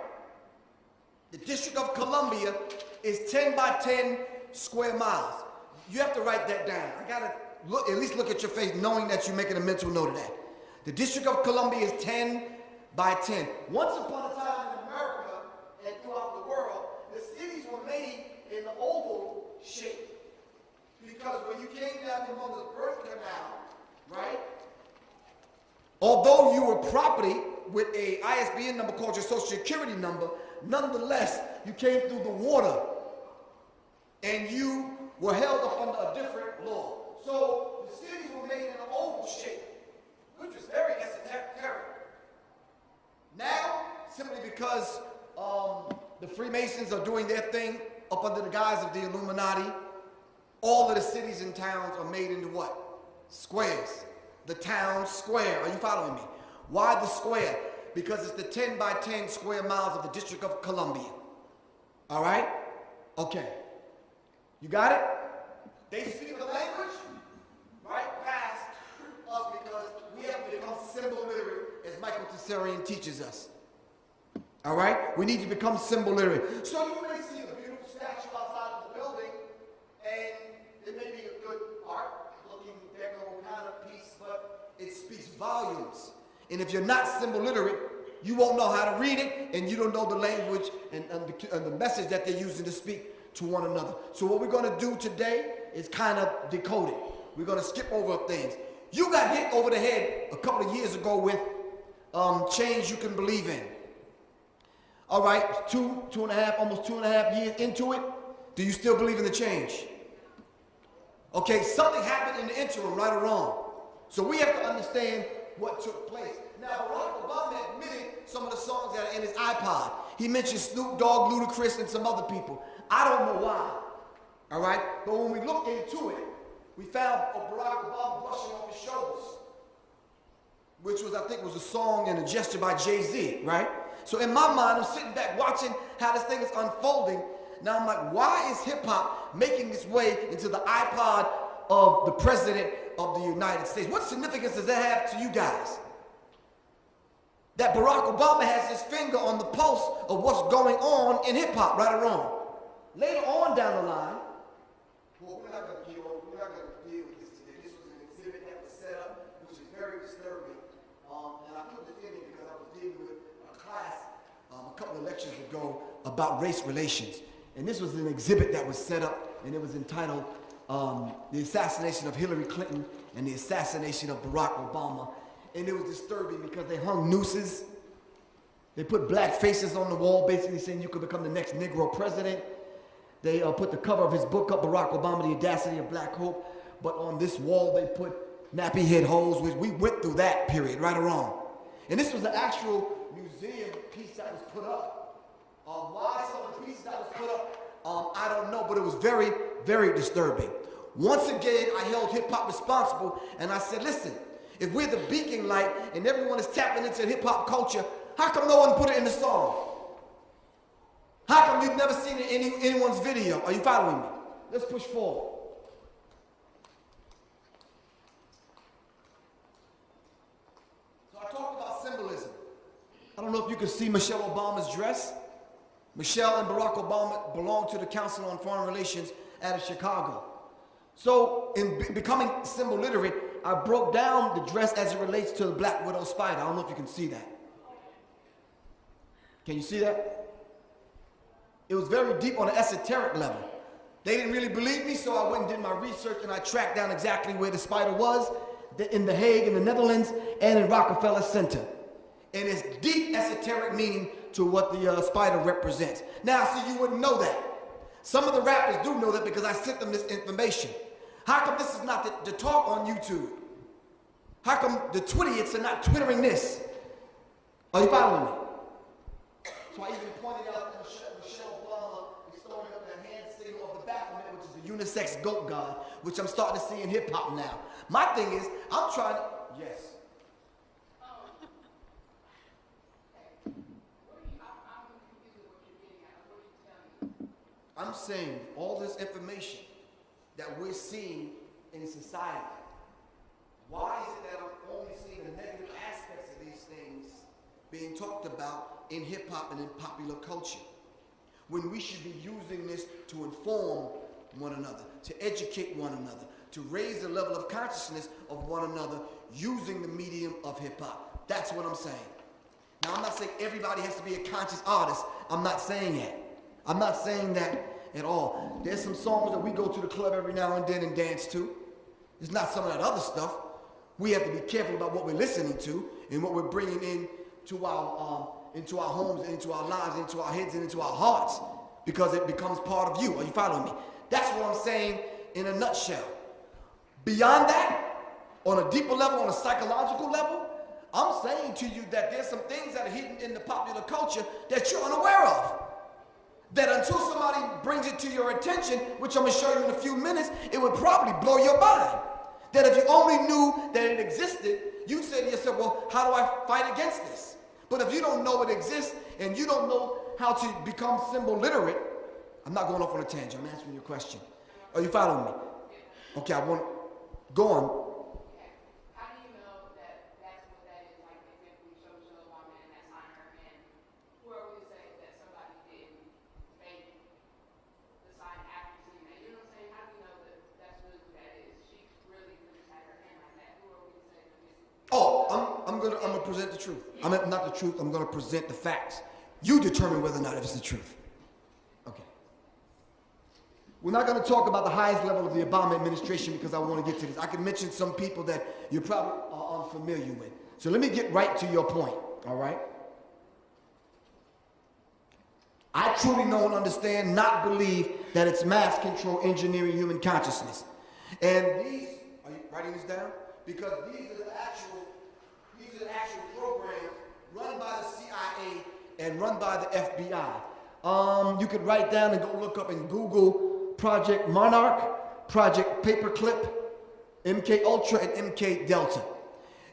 The District of Columbia is 10 by 10 square miles. You have to write that down. I gotta look, at least look at your face knowing that you're making a mental note of that. The District of Columbia is 10 by 10. Once upon a time in America and throughout the world, the cities were made in the oval shape. Because when you came down from the birth canal, right? Although you were property with a ISBN number called your Social Security number, nonetheless, you came through the water and you were held up under a different law. So the cities were made in an oval shape, which was very esoteric. Now, simply because the Freemasons are doing their thing up under the guise of the Illuminati, all of the cities and towns are made into what? Squares. The town square. Are you following me? Why the square? Because it's the 10 by 10 square miles of the District of Columbia. All right? Okay. You got it? They speak the language right past us because we have to become symbol literate, as Michael Tessarian teaches us. All right? We need to become symbol literate. So you may see a beautiful statue outside of the building, and it may be a good art-looking deco kind of piece, but it speaks volumes. And if you're not symbol literate, you won't know how to read it, and you don't know the language and the message that they're using to speak to one another. So what we're going to do today is kind of decode it. We're going to skip over things. You got hit over the head a couple of years ago with change you can believe in. All right, almost two and a half years into it, do you still believe in the change? Okay, something happened in the interim, right or wrong. So we have to understand what took place. Now, Barack Obama admitted some of the songs that are in his iPod. He mentioned Snoop Dogg, Ludacris, and some other people. I don't know why, all right? But when we looked into it, we found Barack Obama brushing off his shoulders, which was, I think, was a song and a gesture by Jay-Z, right? So in my mind, I'm sitting back watching how this thing is unfolding. Now I'm like, why is hip-hop making its way into the iPod of the President of the United States? What significance does that have to you guys? That Barack Obama has his finger on the pulse of what's going on in hip-hop, right or wrong. Later on down the line, well, we're not going to deal with this today. This was an exhibit that was set up, which is very disturbing. And I put this in here because I was dealing with a class a couple of lectures ago about race relations. And this was an exhibit that was set up, and it was entitled The Assassination of Hillary Clinton and the Assassination of Barack Obama. And it was disturbing because they hung nooses. They put black faces on the wall, basically saying you could become the next Negro president. They put the cover of his book up, Barack Obama, The Audacity of Black Hope. But on this wall, they put nappy head holes, which we went through that period, right or wrong. And this was an actual museum piece that was put up. Why some of the pieces that was put up, I don't know, but it was very, very disturbing. Once again, I held hip-hop responsible, and I said, listen, if we're the beacon light and everyone is tapping into hip-hop culture, how come no one put it in the song? How come you've never seen it in anyone's video? Are you following me? Let's push forward. So I talked about symbolism. I don't know if you can see Michelle Obama's dress. Michelle and Barack Obama belong to the Council on Foreign Relations out of Chicago. So in becoming symbol literate, I broke down the dress as it relates to the Black Widow spider. I don't know if you can see that. Can you see that? It was very deep on an esoteric level. They didn't really believe me, so I went and did my research, and I tracked down exactly where the spider was, in The Hague, in the Netherlands, and in Rockefeller Center. And it's deep esoteric meaning to what the spider represents. Now, see, you wouldn't know that. Some of the rappers do know that because I sent them this information. How come this is not the talk on YouTube? How come the Twitteriots are not twittering this? Are you following me? So I even pointed out that Michelle Obama is throwing up the hand signal of the Baphomet, which is the unisex goat god, which I'm starting to see in hip-hop now. My thing is, I'm trying to, yes. I'm saying all this information that we're seeing in society, why is being talked about in hip-hop and in popular culture, when we should be using this to inform one another, to educate one another, to raise the level of consciousness of one another using the medium of hip-hop. That's what I'm saying. Now, I'm not saying everybody has to be a conscious artist. I'm not saying that. I'm not saying that at all. There's some songs that we go to the club every now and then and dance to. It's not some of that other stuff. We have to be careful about what we're listening to and what we're bringing into our homes, into our lives, into our heads, and into our hearts, because it becomes part of you. Are you following me? That's what I'm saying in a nutshell. Beyond that, on a deeper level, on a psychological level, I'm saying to you that there's some things that are hidden in the popular culture that you're unaware of. That until somebody brings it to your attention, which I'm going to show you in a few minutes, it would probably blow your mind. That if you only knew that it existed, you'd say to yourself, well, how do I fight against this? But if you don't know it exists and you don't know how to become symbol literate, I'm not going off on a tangent, I'm answering your question. Are you following me? Okay, I want to go on. How do you know that that's what that is? Like, if we show Obama and that's on her, and who are we to say that somebody didn't make the sign after seeing that? You know what I'm saying? How do you know that that's really who that is? She really just had her hand like that. Who are we to say that this is? Oh, I'm gonna present the truth. Not the truth, I'm gonna present the facts. You determine whether or not it's the truth. Okay. We're not gonna talk about the highest level of the Obama administration because I want to get to this. I can mention some people that you're probably unfamiliar with. So let me get right to your point, all right? I truly know and understand, not believe, that it's mass control engineering human consciousness. And these, are you writing this down? Because these are the actual programs run by the CIA and run by the FBI. You could write down and go look up in Google Project Monarch, Project Paperclip, MK Ultra, and MK Delta.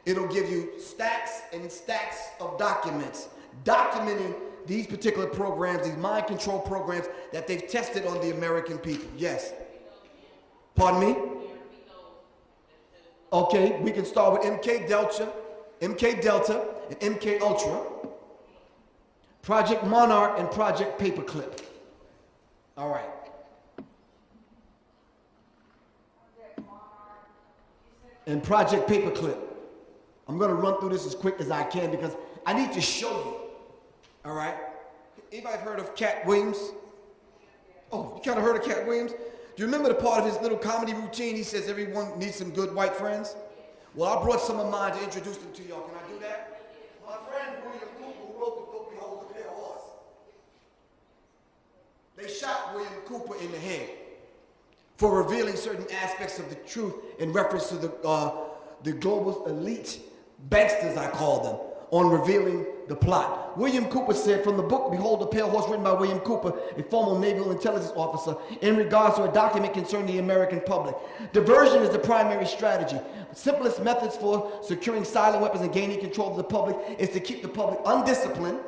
It'll give you stacks and stacks of documents documenting these particular programs, these mind control programs that they've tested on the American people. Yes. Pardon me? Okay, we can start with MK Delta, and MK Ultra, Project Monarch, and Project Paperclip. All right. And Project Paperclip. I'm going to run through this as quick as I can because I need to show you. All right? Anybody heard of Cat Williams? Oh, you kind of heard of Cat Williams? Do you remember the part of his little comedy routine? He says everyone needs some good white friends. Well, I brought some of mine to introduce them to y'all. Can I do that? My friend William Cooper, who wrote the book Behold the Pale Horse. They shot William Cooper in the head for revealing certain aspects of the truth in reference to the global elite banksters, I call them, on revealing the plot. William Cooper said from the book Behold the Pale Horse, written by William Cooper, a former naval intelligence officer, in regards to a document concerning the American public. Diversion is the primary strategy. The simplest methods for securing silent weapons and gaining control of the public is to keep the public undisciplined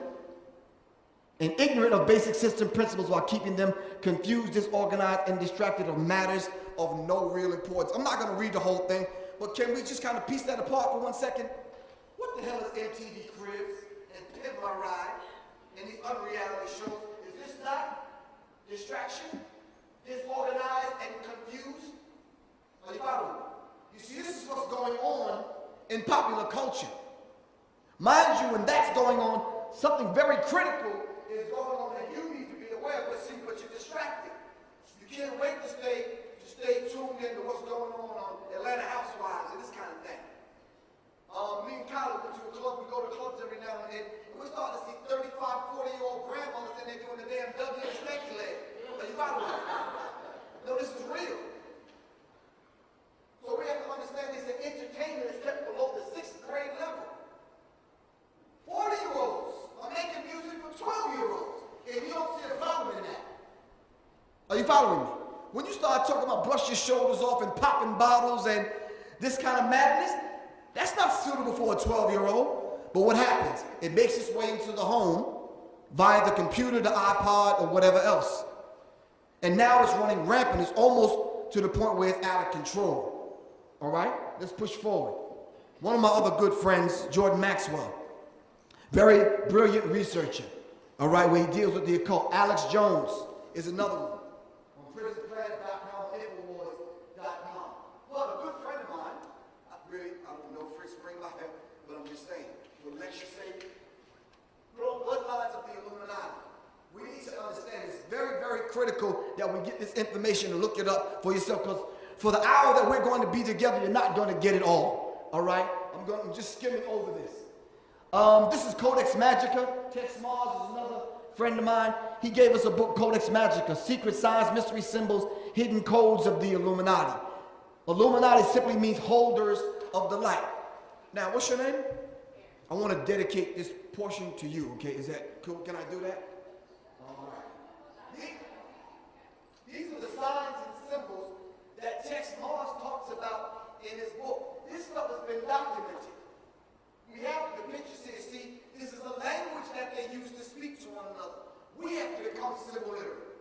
and ignorant of basic system principles while keeping them confused, disorganized, and distracted of matters of no real importance. I'm not going to read the whole thing, but can we just kind of piece that apart for 1 second? What the hell is MTV Cribs and Pimp My Ride and these unreality shows? Is this not distraction, disorganized, and confused? Are you following me? You see, this is what's going on in popular culture. Mind you, when that's going on, something very critical is going on that you need to be aware of, but you're distracted. You can't wait to stay tuned into what's going on Atlanta Housewives and this kind of thing. Me and Kyler went to a club. We go to clubs every now and then, and we're starting to see 35, 40-year-old grandmothers in there doing the damn W and snakey leg. Are you following me? No, this is real. So we have to understand this, that entertainment is kept below the 6th grade level. 40-year-olds are making music for 12-year-olds, and you don't see a problem in that. Are you following me? When you start talking about brush your shoulders off and popping bottles and this kind of madness, that's not suitable for a 12-year-old. But what happens? It makes its way into the home via the computer, the iPod, or whatever else. And now it's running rampant. It's almost to the point where it's out of control. All right? Let's push forward. One of my other good friends, Jordan Maxwell, Very brilliant researcher. All right, where he deals with the occult. Alex Jones is another one. On prisonplanet.com, infowars.com. Well, a good friend of mine, I don't know Fritz Spring about him, but I'm just saying, would lecture say, bloodlines of the Illuminati. We need to understand it's very, very critical that we get this information and look it up for yourself, because for the hour that we're going to be together, you're not going to get it all right? I'm just skimming over this. This is Codex Magica. Tex Mars is another friend of mine. He gave us a book, Codex Magica, Secret Signs, Mystery Symbols, Hidden Codes of the Illuminati. Illuminati simply means holders of the light. Now, what's your name? I want to dedicate this portion to you, okay? Is that cool? Can I do that? All right. These are the signs and symbols that Tex Mars talks about in his book. This stuff has been documented. We have the pictures here. See, this is the language that they use to speak to one another. We have to become symbol literate.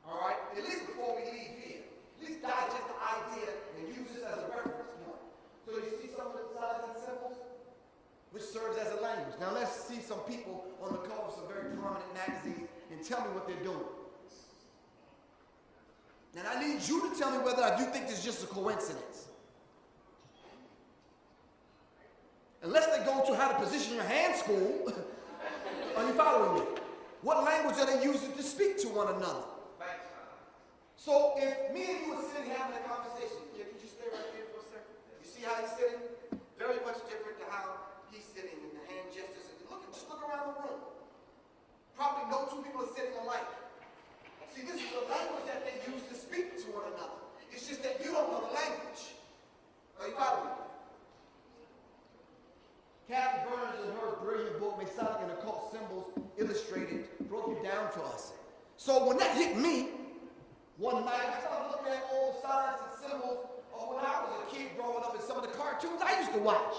All right? At least before we leave here. At least digest the idea and use this as a reference point. So you see some of the signs and symbols, which serves as a language. Now let's see some people on the cover of some very prominent magazines and tell me what they're doing. And I need you to tell me whether I do think this is just a coincidence. Unless they go to how to position your hand school, are you following me? What language are they using to speak to one another? So if me and you are sitting having a conversation, can you just stay right there for a second? You see how he's sitting? Very much different to how he's sitting in the hand gestures. Just look around the room. Probably no two people are sitting alike. See, this is the language that they use to speak to one another. It's just that you don't know the language. Are you following me? Kathy Burns, in her brilliant book, Masonic and Occult Symbols Illustrated, broke it down for us. So when that hit me, one night I started looking at old signs and symbols of when I was a kid growing up in some of the cartoons I used to watch.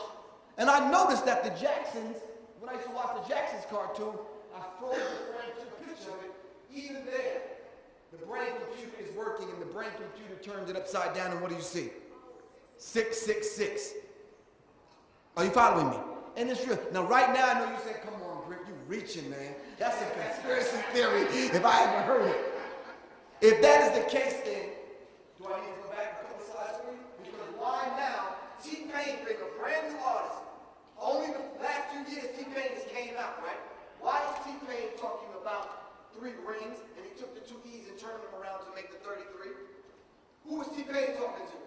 And I noticed that the Jacksons, when I used to watch the Jacksons cartoon, I froze the frame, took a picture of it. Even there, the brain computer is working, and the brain computer turns it upside down, and what do you see? 666. Are you following me? And it's real. Now, right now, I know you say, come on, Griff, you reaching, man. That's a conspiracy theory, if I ever heard it. If that is the case, then, do I need to go back a couple slides for you? Because why now, T-Pain being a brand new artist, only the last few years T-Pain has came out, right? Why is T-Pain talking about 3 rings, and he took the 2 E's and turned them around to make the 33? Who was T-Pain talking to?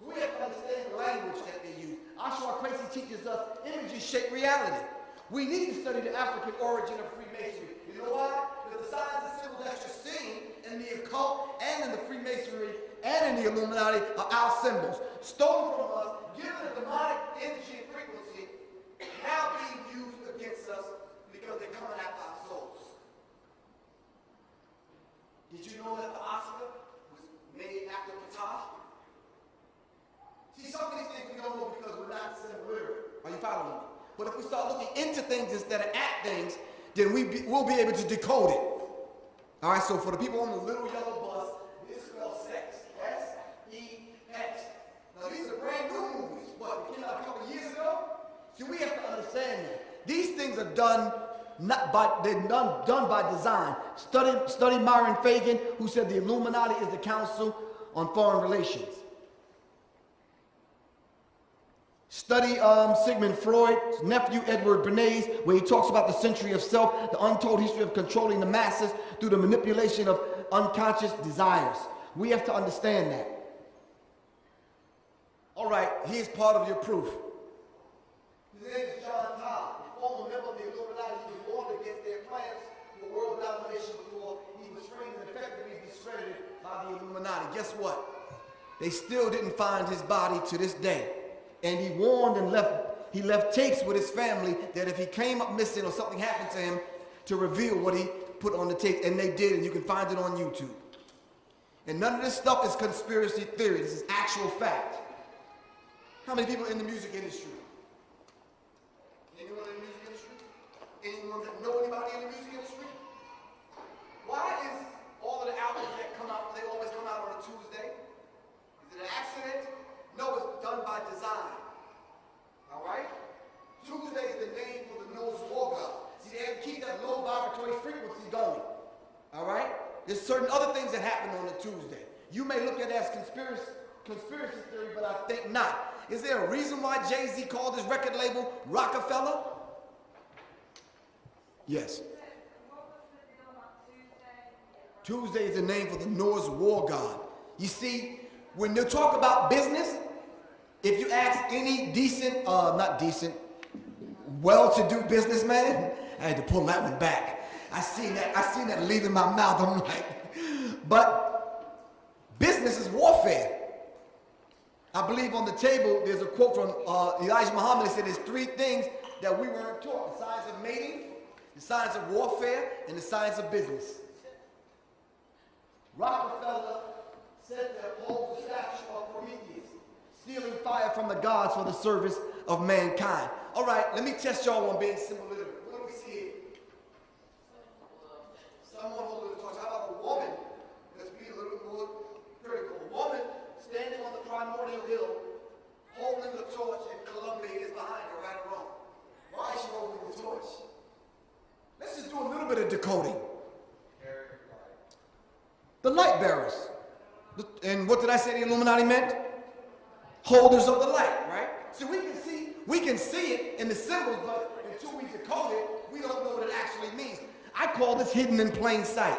We have to understand the language that they use. Oshawa Tracy teaches us images shape reality. We need to study the African origin of Freemasonry. You know why? Because the signs and symbols that you're seeing in the occult and in the Freemasonry and in the Illuminati are our symbols, stolen from us, given a demonic energy and frequency, now being used against us because they're coming after our souls. Did you know that the Oscar was made after Ptah? See, some of these things we don't know because we're not symbol literate. Are you following me? But if we start looking into things instead of at things, then we'll be able to decode it. All right, so for the people on the little yellow bus, this spells sex. S-E-X. Now, these are brand new movies. What, they came out a couple of years ago? See, we have to understand that. These things are done done by design. Study Myron Fagan, who said the Illuminati is the Council on Foreign Relations. Study Sigmund Freud's nephew, Edward Bernays, where he talks about the century of self, the untold history of controlling the masses through the manipulation of unconscious desires. We have to understand that. All right, here's part of your proof. His name is John Todd, a former member of the Illuminati. He was warned against their plans for world domination before he was framed and effectively discredited by the Illuminati. Guess what? They still didn't find his body to this day. And he warned and left tapes with his family that if he came up missing or something happened to him, to reveal what he put on the tape. And they did, and you can find it on YouTube. And none of this stuff is conspiracy theory. This is actual fact. How many people in the music industry? Anyone in the music industry? Anyone that know anybody in the music industry? Why is all of the albums that come out, they always come out on a Tuesday? Is it an accident? No, it's done by design. All right? Tuesday There's certain other things that happen on a Tuesday. You may look at it as conspiracy theory, but I think not. Is there a reason why Jay-Z called his record label Rockefeller? Yes. Tuesday is the name for the Norse war god. You see, when they talk about business, if you ask any decent, not decent, well-to-do businessman, I had to pull that one back. I seen that leaving my mouth. I'm like, but business is warfare. I believe on the table there's a quote from Elijah Muhammad that said there's 3 things that we weren't taught: the science of mating, the science of warfare, and the science of business. Rockefeller said to uphold the statue of Prometheus, stealing fire from the gods for the service of mankind. All right, let me test y'all on being simple literate. What do we see here? Someone holding a torch. How about a woman? Let's be a little bit more critical. A woman standing on the primordial hill, holding the torch, and Columbia is behind her, right or wrong? Why is she holding the torch? Let's just do a little bit of decoding. The light bearers. And what did I say the Illuminati meant? Holders of the light, right? So we can see it in the symbols, but until we decode it, we don't know what it actually means. I call this hidden in plain sight.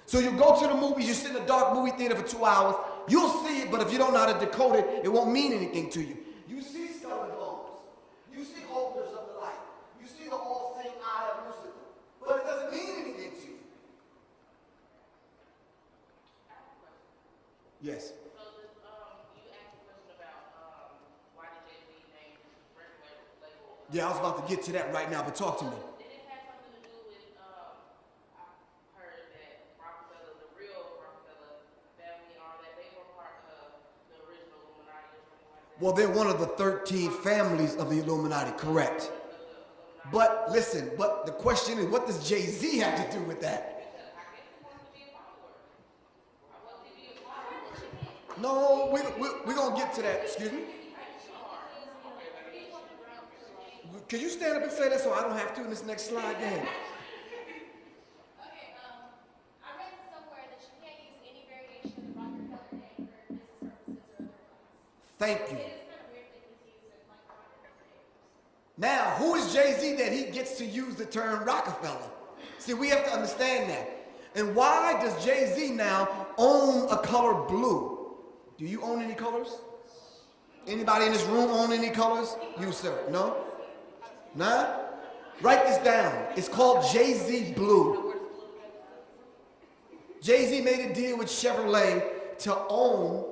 So you go to the movies, you sit in a dark movie theater for 2 hours, you'll see it, but if you don't know how to decode it, it won't mean anything to you. You see skull and bones. You see holders of the light. You see the all-seeing eye of Lucifer. But it doesn't mean anything to you. Yes. So this, you asked a question about why did Jay-Z name his record label? Yeah, I was about to get to that right now, but talk to me. Did it have something to do with, I heard that Rockefeller, the real Rockefeller family, or that they were part of the original Illuminati or something like that? Well, they're one of the 13 families of the Illuminati, correct. But listen, but the question is, what does Jay-Z have to do with that? No, we're going to get to that. Excuse me? Can you stand up and say that so I don't have to in this next slide? Go ahead. Okay, I read somewhere that you can't use any variation of the Rockefeller name for business purposes or otherwise. Thank you. It is kind of weird that he's using like Rockefeller names. Now, who is Jay-Z that he gets to use the term Rockefeller? See, we have to understand that. And why does Jay-Z now own a color blue? Do you own any colors? Anybody in this room own any colors? You, sir. No? Nah? Write this down. It's called Jay-Z Blue. Jay-Z made a deal with Chevrolet to own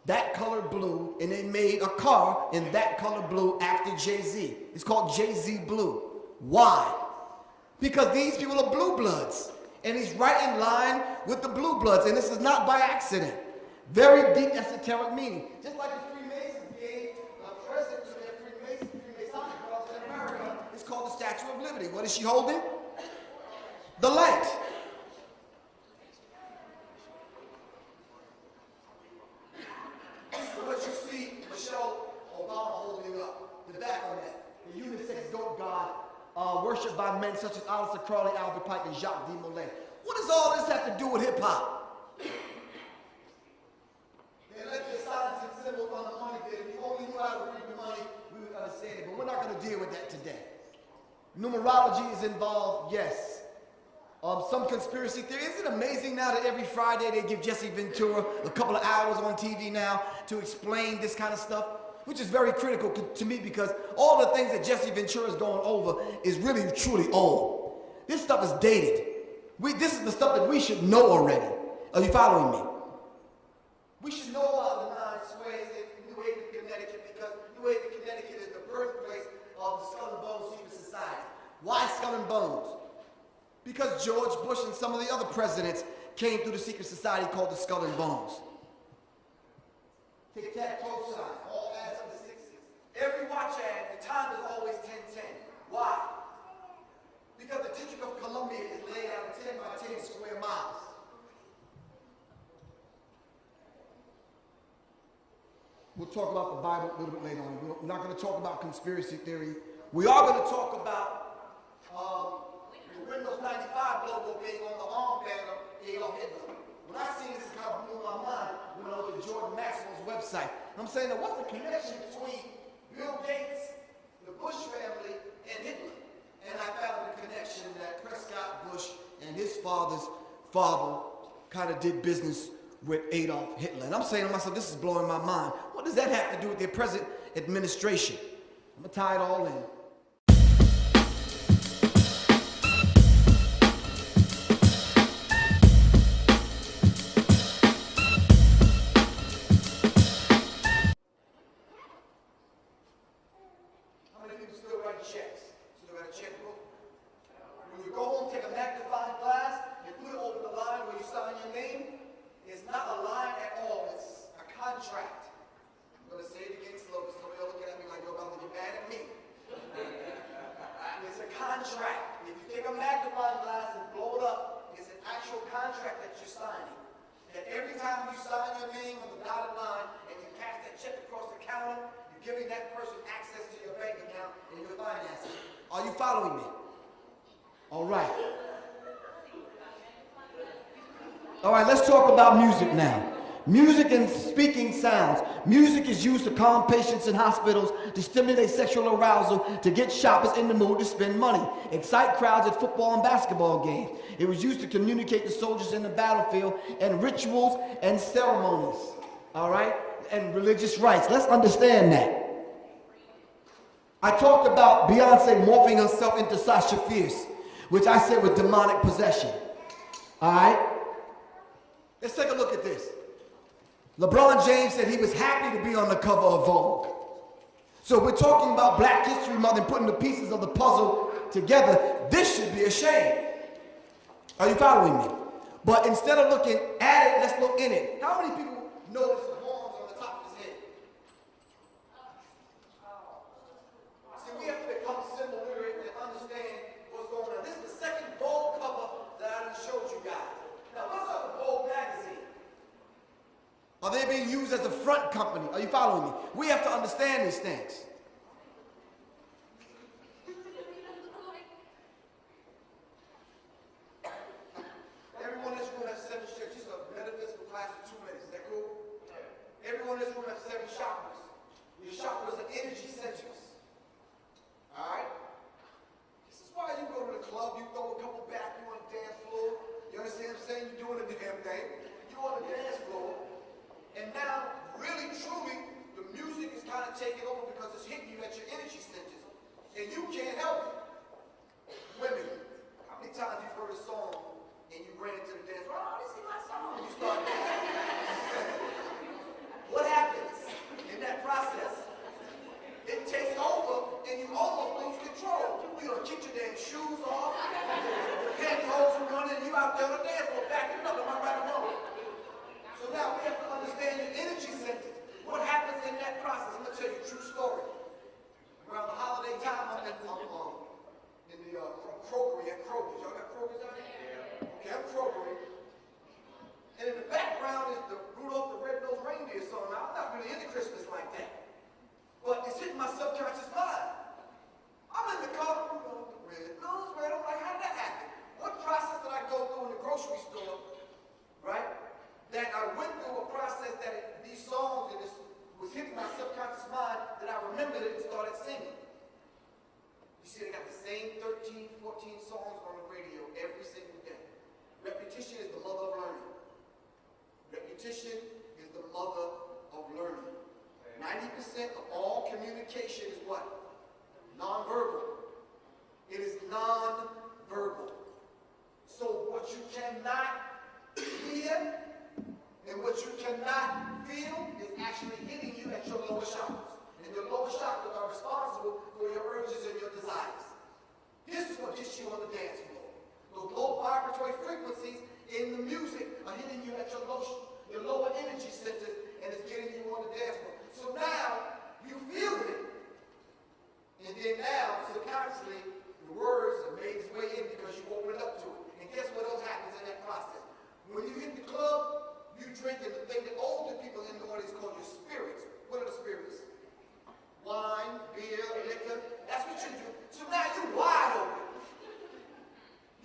that color blue, and they made a car in that color blue after Jay-Z. It's called Jay-Z Blue. Why? Because these people are blue bloods, and he's right in line with the blue bloods, and this is not by accident. Very deep esoteric meaning. Just like the Freemasons gave a present to their Freemasonic cross in America. It's called the Statue of Liberty. What is she holding? The light. This is what you see Michelle Obama holding up. The back on that. The unisex goat god worshipped by men such as Alistair Crowley, Albert Pike, and Jacques de Molay. What does all this have to do with hip-hop? They left the signs and symbols on the money bid. If you only knew how to read the money, we would understand it. But we're not going to deal with that today. Numerology is involved, yes. Some conspiracy theory. Isn't it amazing now that every Friday they give Jesse Ventura a couple of hours on TV now to explain this kind of stuff? Which is very critical to me because all the things that Jesse Ventura is going over is really, truly old. This stuff is dated. This is the stuff that we should know already. Are you following me? We should know about the 9 squares in New Haven, Connecticut, because New Haven, Connecticut is the birthplace of the Skull and Bones Secret Society. Why Skull and Bones? Because George Bush and some of the other presidents came through the secret society called the Skull and Bones. Tic-tac-toe sign, all adds up to 6-6. Every watch ad, the time is always 10-10. Why? Because the District of Columbia is laid out in 10 by 10 square miles. We'll talk about the Bible a little bit later on. We're not going to talk about conspiracy theory. We are going to talk about the Windows 95 logo being on the arm panel Adolf Hitler. When I seen this, it kind of blew my mind when I looked at Jordan Maxwell's website. I'm saying, now what's the connection between Bill Gates, the Bush family, and Hitler? And I found the connection that Prescott Bush and his father's father kind of did business with Adolf Hitler. And I'm saying to myself, this is blowing my mind. What does that have to do with their present administration? I'm going to tie it all in. How many people still write checks? Still got a checkbook? When you go home, take a magnifying glass and put it over the line where you sign your name. It's not a line at all. It's a contract. I'm going to say it again slow because somebody will look at me like you're about to get mad at me. It's a contract. If you take a magnifying glass and blow it up, it's an actual contract that you're signing. That every time you sign your name on the dotted line and you pass that check across the counter, you're giving that person access to your bank account and your finances. Are you following me? All right. All right, let's talk about music now. Music and speaking sounds. Music is used to calm patients in hospitals, to stimulate sexual arousal, to get shoppers in the mood to spend money, excite crowds at football and basketball games. It was used to communicate to soldiers in the battlefield, and rituals and ceremonies, all right, and religious rites. Let's understand that. I talked about Beyonce morphing herself into Sasha Fierce, which I said was demonic possession, all right? Let's take a look at this. LeBron James said he was happy to be on the cover of Vogue. So we're talking about Black History Month and putting the pieces of the puzzle together. This should be a shame. Are you following me? But instead of looking at it, let's look in it. How many people notice the horns on the top of his head? See, we have to become symbol literate and understand what's going on. This is the second Vogue cover that I just showed you guys. Now, what's up with Vogue magazine? Are they being used as a front company? Are you following me? We have to understand these things. Everyone in this room has 7 chakras. This is a metaphysical class for 2 minutes. Is that cool? Everyone in this room has 7 chakras. Your chakras are energy centers. Alright? This is why you go to the club, you throw a couple back, you on the dance floor. You understand what I'm saying? You're doing a damn thing. You're on the dance floor. And now, really, truly, the music is kind of taking over because it's hitting you at your energy centers. And you can't help it. Women, how many times you've heard a song and you ran into the dance floor, oh, this is my song, and you start dancing. What happens in that process? It takes over and you almost lose control. You don't kick your damn shoes off, the pantyhose are running, and you out there on the dance floor backing up. Am I right or wrong? So now we have to understand your energy centers. What happens in that process? I'm going to tell you a true story. Around the holiday time, I'm in the Kroger at Kroger's. Y'all got Kroger's out here? Okay, I'm Kroger. And in the background is the Rudolph the Red-Nosed Reindeer song. Now, I'm not really into Christmas like that. But it's hitting my subconscious mind. I'm in the car, Rudolph the Red-Nosed Reindeer. I'm like, how did that happen? What process did I go through in the grocery store, right? That I went through a process that these songs and this was hitting my subconscious mind that I remembered it and started singing. You see, they got the same 13, 14 songs on the radio every single day. Repetition is the mother of learning. Repetition is the mother of learning. 90% of all communication is what? Non-verbal. It is non-verbal. So what you cannot hear and what you cannot feel is actually hitting you at your lower chakras. And your lower chakras are responsible for your urges and your desires. This is what gets you on the dance floor. Those low vibratory frequencies in the music are hitting you at your lower energy centers, and it's getting you on the dance floor. So now, you feel it. And then now, subconsciously, the words have made its way in because you opened up to it. And guess what else happens in that process? When you hit the club, you drinking the thing that older people in the audience call your spirits. What are the spirits? Wine, beer, liquor. That's what you do. So now you're wide open.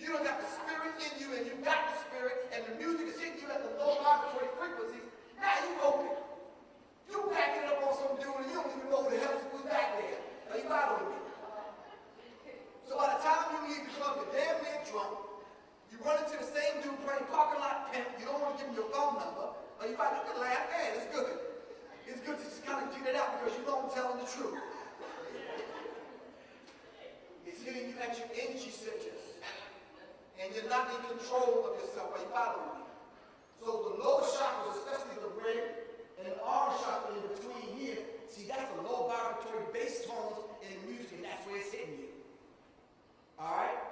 You don't got the spirit in you, and you got the spirit, and the music fight, you can laugh. Hey, it's good. It's good to just kind of get it out because you know I'm telling the truth. It's hitting you at your energy centers. And you're not in control of yourself. Are you following me? So the lower chakras, especially the red and the orange chakra in between here, see, that's the low vibratory bass tones in music, and that's where it's hitting you. All right?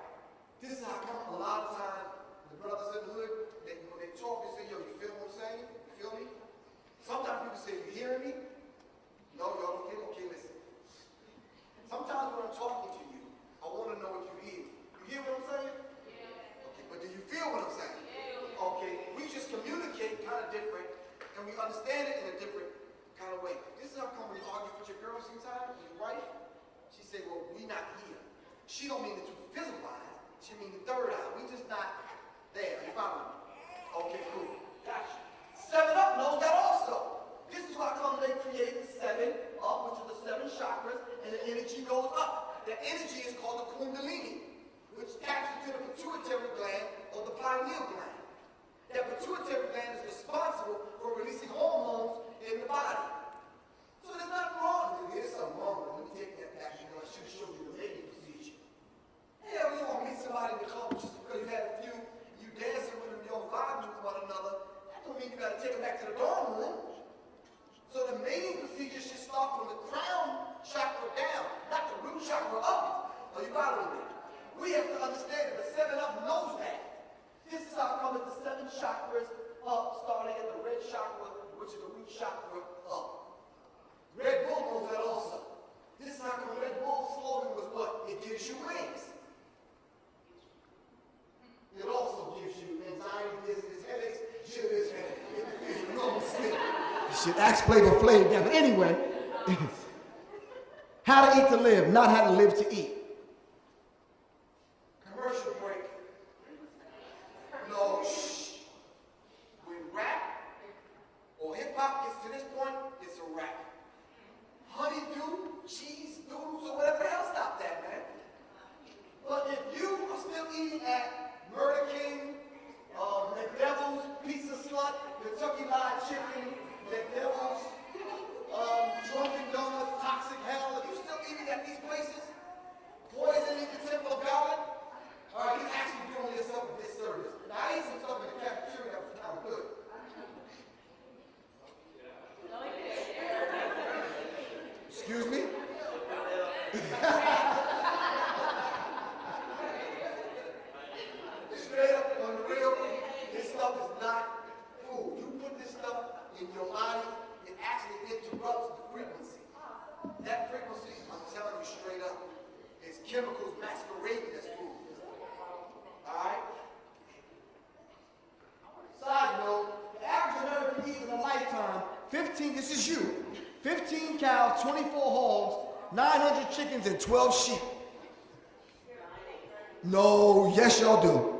This is how come a lot of times the brothers in the hood, when they talk, they say, yo, you feel what I'm saying? You feel me? Sometimes people say, you hearing me? No, y'all don't hear? Okay, listen. Sometimes when I'm talking to you, I want to know if you hear. You hear what I'm saying? Okay, but do you feel what I'm saying? Okay, we just communicate kind of different, and we understand it in a different kind of way. This is how come when you argue with your girl sometimes, your wife, she say, well, we not here. She don't mean the two physical eyes. She mean the third eye. We just not there. You follow me? Okay, cool. Gotcha. 7 Up knows that also. This is why come they created 7 Up, which are the 7 chakras, and the energy goes up. The energy is called the Kundalini, which taps into the pituitary gland or the pineal gland. That pituitary gland is responsible for releasing hormones in the body. So there's nothing wrong with it. There's something wrong with it. Let me take that back. You know, I should have showed you the mating procedure. Hell, you don't meet somebody in the club just because you had a few, you dancing with them, you don't vibe with one another. That don't mean you got to take them back to the dorm room. So the mating procedure should start from the crown chakra down, not the root chakra up. Are you following me? We have to understand that the 7 Up knows that. This is how come it's the 7 chakras up, starting at the red chakra, which is the root chakra up. Red Bull knows that also. This is how come Red Bull's slogan was what? It gives you wings. It also gives you anxiety, dizziness, headaches, jitters, and it's a normal state. Shit, ask Flavor Flav there. But anyway, how to eat to live, not how to live to eat. Commercial break. No, shh. When rap or hip hop gets to this point, it's a rap. Honeydew, cheese doodles, or whatever the hell, stop that, man. But if you are still eating at Murder King, McDevil's, Pizza Slut, Kentucky Fried Chicken, McDevil's, Drunken Donuts, Toxic Hell, if you still eating at these places, poisoning the Temple of God, all right, you're actually doing yourself a disservice. Now, I ate some stuff in the cafeteria that was kind of good. Excuse me? Straight up on the real, this stuff is not food. You put this stuff in your body, it actually interrupts the frequency. That frequency, I'm telling you straight up, is chemicals masquerading as food. Alright? Side note, the average American eats in a lifetime, 15, this is you, 15 cows, 24 hogs, 900 chickens, and 12 sheep. No, yes y'all do.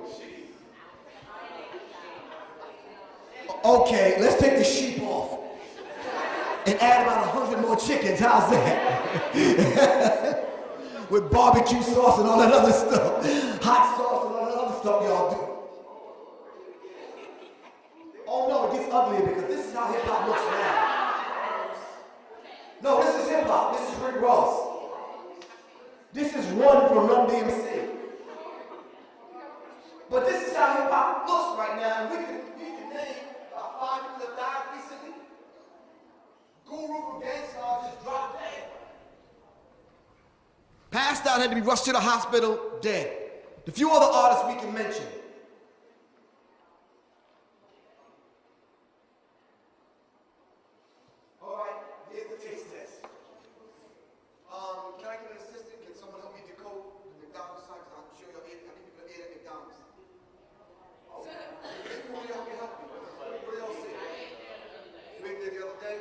Okay, let's take the sheep off and add about 100 more chickens. How's that? With barbecue sauce and all that other stuff. Hot sauce and all that other stuff y'all do. Oh no, it gets uglier because this is how hip hop looks now. No, this is hip hop. This is Rick Ross. This is Run from Run DMC. But this is how hip hop looks right now. And we can name about 5 people that died recently. Guru from Gangstar just dropped dead. Passed out, had to be rushed to the hospital, dead. The few other artists we can mention. All right, here's the taste test. Can I get an assistant? Can someone help me decode the McDonald's sign? Because I'm sure y'all ate, I think people ate at McDonald's. Oh, maybe one of y'all can help me. What do y'all say? You ate there the other day?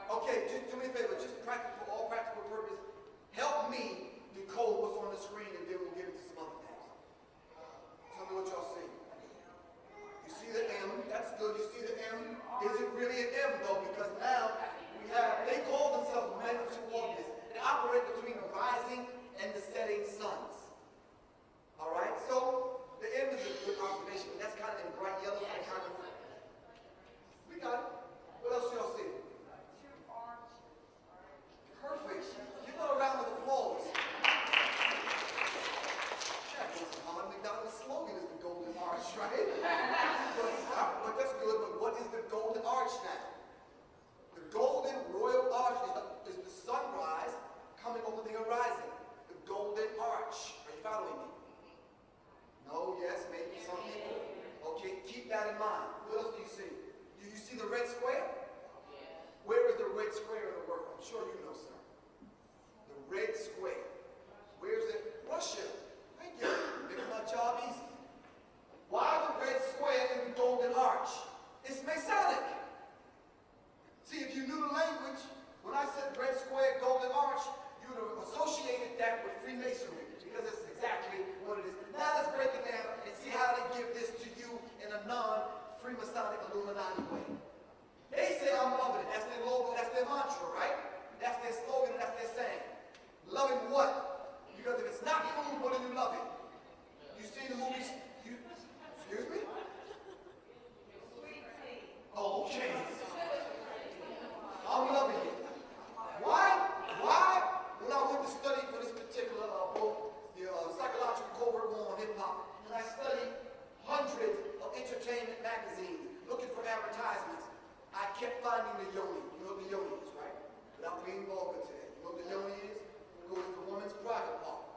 Okay, just do me a favor, just practical, for all practical purpose, help me decode what's on the screen and then Freemasonic Illuminati way. They say I'm loving it. That's their logo, that's their mantra, right? That's their slogan, that's their saying. Loving what? Because if it's not food, what do you love it? You see the movies? Excuse me? Oh, okay. I'm loving it. Why? When I went to study for this particular book, the Psychological Covert War on Hip-Hop, and I studied hundreds of entertainment magazines looking for advertisements, I kept finding the yoni. You know what the yoni is, right? Without being vulgar today. You know what the yoni is? It goes to the woman's private part.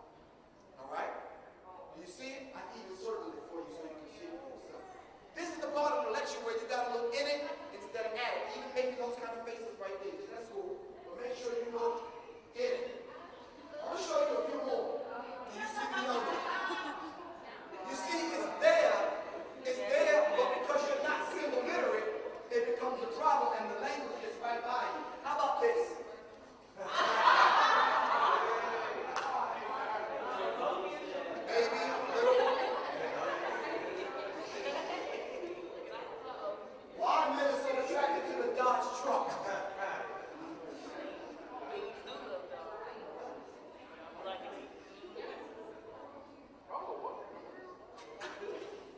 All right? Do you see it? I even circled it for you so you can see it for yourself. This is the part of the lecture where you got to look in it instead of at it. Even making those kind of faces right there. That's cool. But make sure you look in it. I'm going to show you a few more. Do you see the yoni? You see, it's there, but because you're not symbol literate, it becomes a problem and the language is right by you. How about this? Baby, little. Why men are so attracted to the Dodge truck?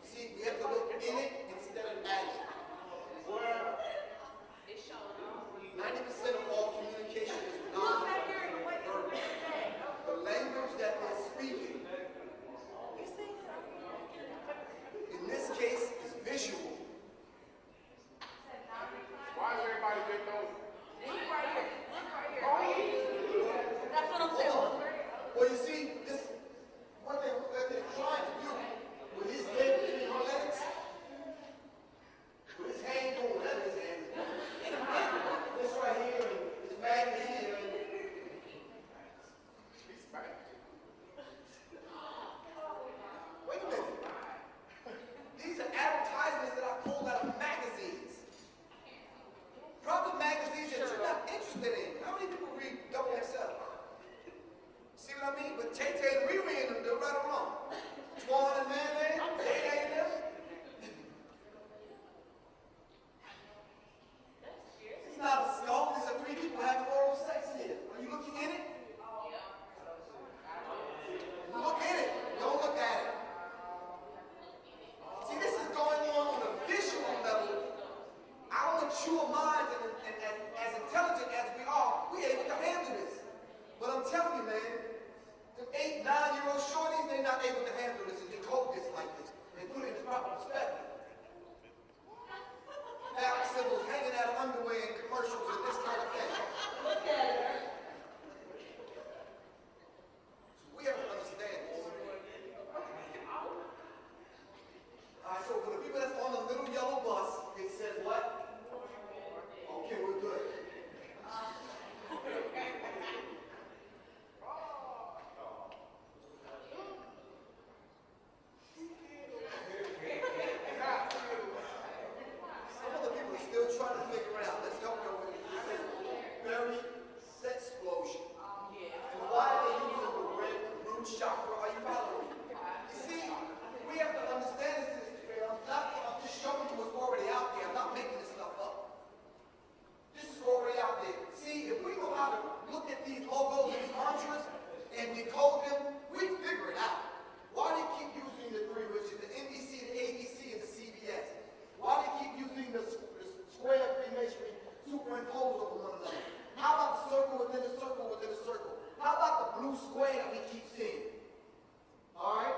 See, we have to look in it instead of at it. 90% of all communication is non-verbal. The language that they're speaking, in this case, is visual. Why is everybody getting those? Look right here. That's what I'm saying. Well, you see, this what they're trying to do with his leg between her legs, with his hand going, whatever his hand is doing. This right here, and his bag is here. He's back. Wait a minute. These are advertisements that I pulled out of magazines. Probably magazines that you're not interested in. How many people read Double XL? See what I mean? But Tay and Riri and them, they're right or wrong. Twan and Man, Tay and them. It's not a skull. These are three people having oral sex here. Are you looking in it? Look in it. Don't look at it. See, this is going on a visual level. Our mature minds and as intelligent as we are, we're able to handle this. But I'm telling you, man, the 8, 9-year-old shorties, they're not able to handle this and decode this like this and put it in proper perspective. Having symbols hanging out of underwear in commercials and this kind of thing. Look at her. So we have to understand this. Alright, so for the people that's on the little yellow bus, it says what? Okay, we're good. Some of the people are still trying to figure it out. Let's help them with it. It says berry sex explosion. And why are they using the red root chakra? Are you following me? You see, we have to understand this. I'm just showing you what's already out there. I'm not making this stuff up. This is already out there. See, if we know how to look at these logos and these mantras and decode them, we figure it out. Why do they keep using the three, which is the NBC, the ABC, and the CBS? Why do they keep using the square Freemasonry superimposed over one another? How about the circle within the circle within the circle? How about the blue square that we keep seeing? All right?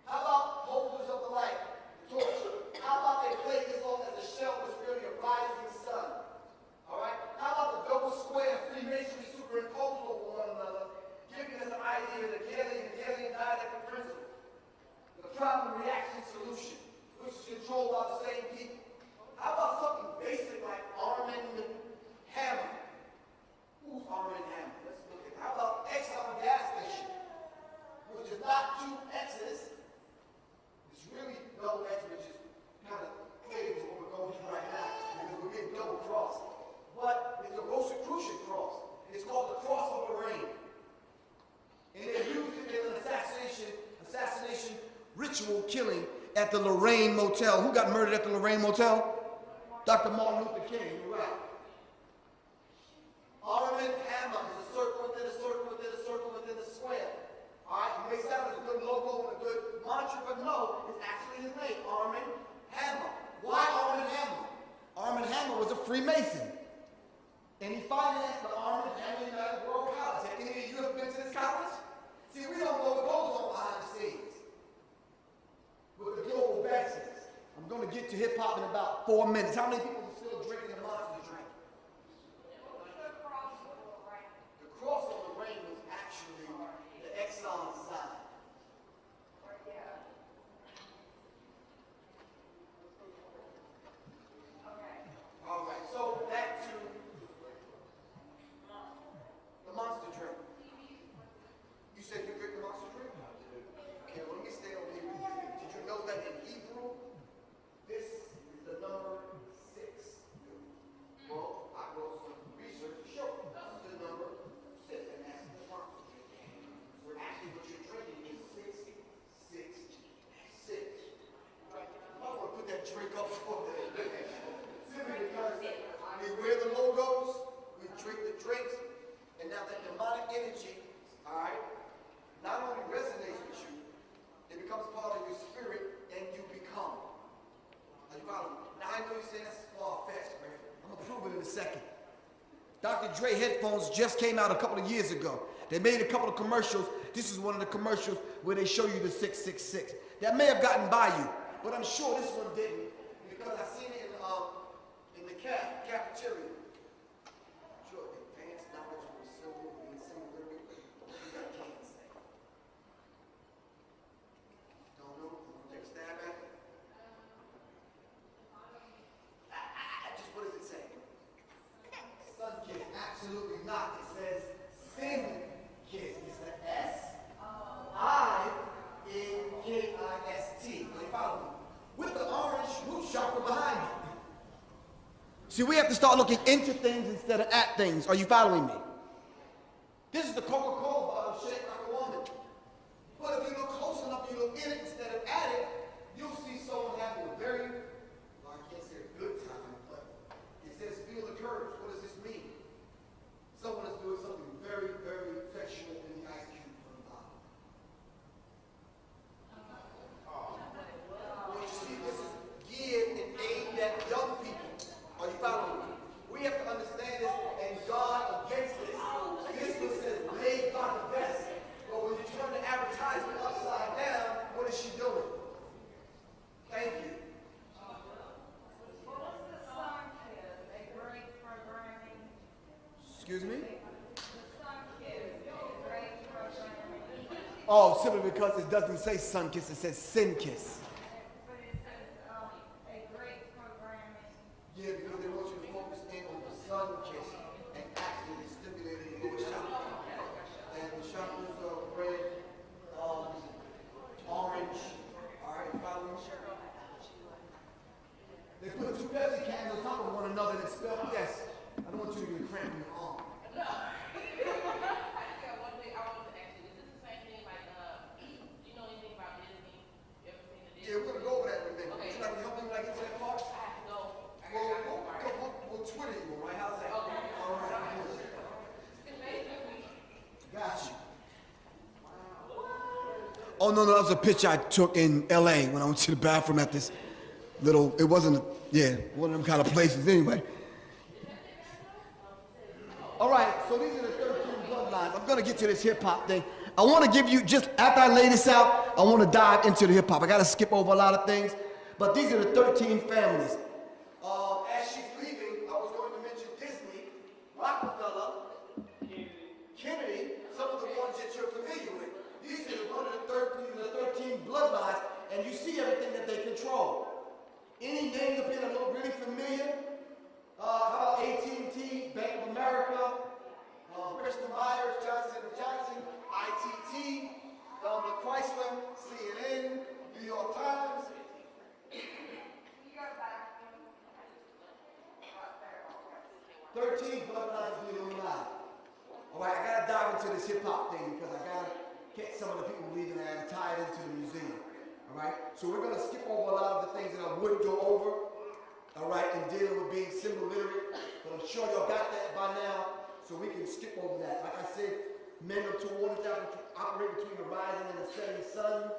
How about holders of the light, the torch? How about they play this off as a shell that's really a rising sun? All right? How about the double square Freemasonry superimposed over one another, giving us an idea of the Galilean dialectic principle, the problem-reaction solution, which is controlled by the same people? How about something basic like Armand Hammer? Who's Armand Hammer? Let's look at it. How about Exxon gas station, which is not two X's. It's really no X, which is kind of fitting to what we're going through right now, because we're getting double-crossed. But it's a Rosicrucian cross. It's called the cross of Lorraine. And they used it in an assassination ritual killing at the Lorraine Motel. Who got murdered at the Lorraine Motel? Dr. Martin Luther King, you're right. Armand Hammer is a circle within a circle within a circle within a square. All right, it may sound as a good logo and a good mantra, but no, it's actually his name, Armand Hammer. Why Armand Hammer? Armand Hammer was a Freemason. And he financed the Armand Hammer United World College. Have any of you ever been to this college? See, we don't know what goes on behind the scenes with the global vaccines. I'm going to get to hip hop in about 4 minutes. How many people are still drinking the Monster drink? The cross on the ring was actually the Exxon sign. All right, so back to the Monster drink. You said you drink the Monster drink? Okay, well, let me stay on here. Did you know that in Hebrew, this is the number 6? Well, I wrote some research to show this is the number 6, and that's the Monster drink. So actually what you're drinking is 666. I want to put that drink up for the simply because we wear the logos, we drink the drinks, and now that demonic energy, all right, not only resonates with you, it becomes part of your spirit, and you become. Are you following me? Now I know you say that's far-fetched, man. I'm gonna prove it in a second. Dr. Dre headphones just came out a couple of years ago. They made a couple of commercials. This is one of the commercials where they show you the 666. That may have gotten by you, but I'm sure this one didn't, because I seen it in the cafeteria. Sure, advanced knowledge of the symbol being singular. What does that can say? Don't know. Take a stab at it. Just what does it say? Sun kiss. Absolutely not. It says sin kiss. It's the S-I-N-K-I-S-T. Are you following me? With the orange root chakra behind you. See, we have to start looking into things instead of at things. Are you following me? This is the Coca-Cola bottle shaped like a woman. But if you look close enough, you look in it instead of at it, you'll see someone having a very, well, I can't say a good time, but it says feel the curves. What does this mean? Someone is doing something very, very sexual in the ice cube from the bottom. But you see, this is geared and aimed at young people. Are you following me? We have to understand this and guard against this. This one says, made by the best. But when you turn the advertisement upside down, what is she doing? Thank you. What's the Sun Kiss? A great programming. Excuse me? The Sun Kiss, a great programming. Oh, simply because it doesn't say sun kiss, it says sin kiss. But it says a great programming. Yeah, because they want you to focus in on the sun kiss and actually stimulating the lower chakra. And the chakras are red, orange. Alright, follow me? They put 2 Pepsi cans on top of one another and it's spelled yes. I don't want you to get cramped in your arm. I got one thing I wanted to ask you. Is this the same thing like, do you know anything about Disney? You ever seen the Disney? Yeah, we're gonna go over that in a minute. Okay. Would you like to help me when I get to that part? I have to go. I Well, got one part. we'll Twitter you, all right? How's that? Okay. All right. Got you. Oh, no, that was a picture I took in L.A. when I went to the bathroom at this little, it wasn't, one of them kind of places anyway. All right, so these are the 13 bloodlines. I'm going to get to this hip-hop thing. I want to give you, just after I lay this out, I want to dive into the hip-hop. I got to skip over a lot of things, but these are the 13 families. As she's leaving, I was going to mention Disney, Rockefeller, Kennedy, some of the ones that you're familiar with. These are one of the 13 bloodlines, and you see everything that they control. Any name up here that look really familiar? How about AT&T, Bank of America, Bristol Myers, Johnson & Johnson, ITT, Chrysler, CNN, New York Times. 13 bloodlines being alive. All right, I gotta dive into this hip hop thing because I gotta get some of the people leaving and tie it into the museum. All right? So we're going to skip over a lot of the things that I would go over, all right, in dealing with being symbol literate. But I'm sure y'all got that by now, so we can skip over that. Like I said, men of two waters operate between the rising and the setting sun.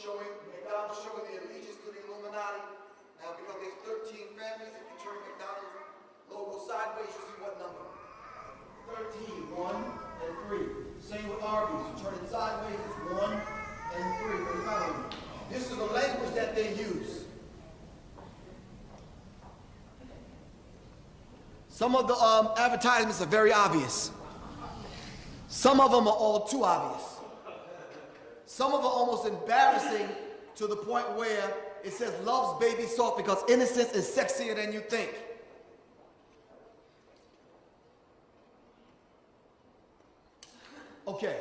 McDonald's showing the allegiance to the Illuminati. Now, because there's 13 families, if you turn McDonald's logo sideways, you see what number? 13, 1 and 3. Same with Arby's. You turn it sideways, it's 1 and 3. What do you follow me? This is the language that they use. Some of the advertisements are very obvious. Some of them are all too obvious. Some of them are almost embarrassing to the point where it says loves baby salt because innocence is sexier than you think. Okay.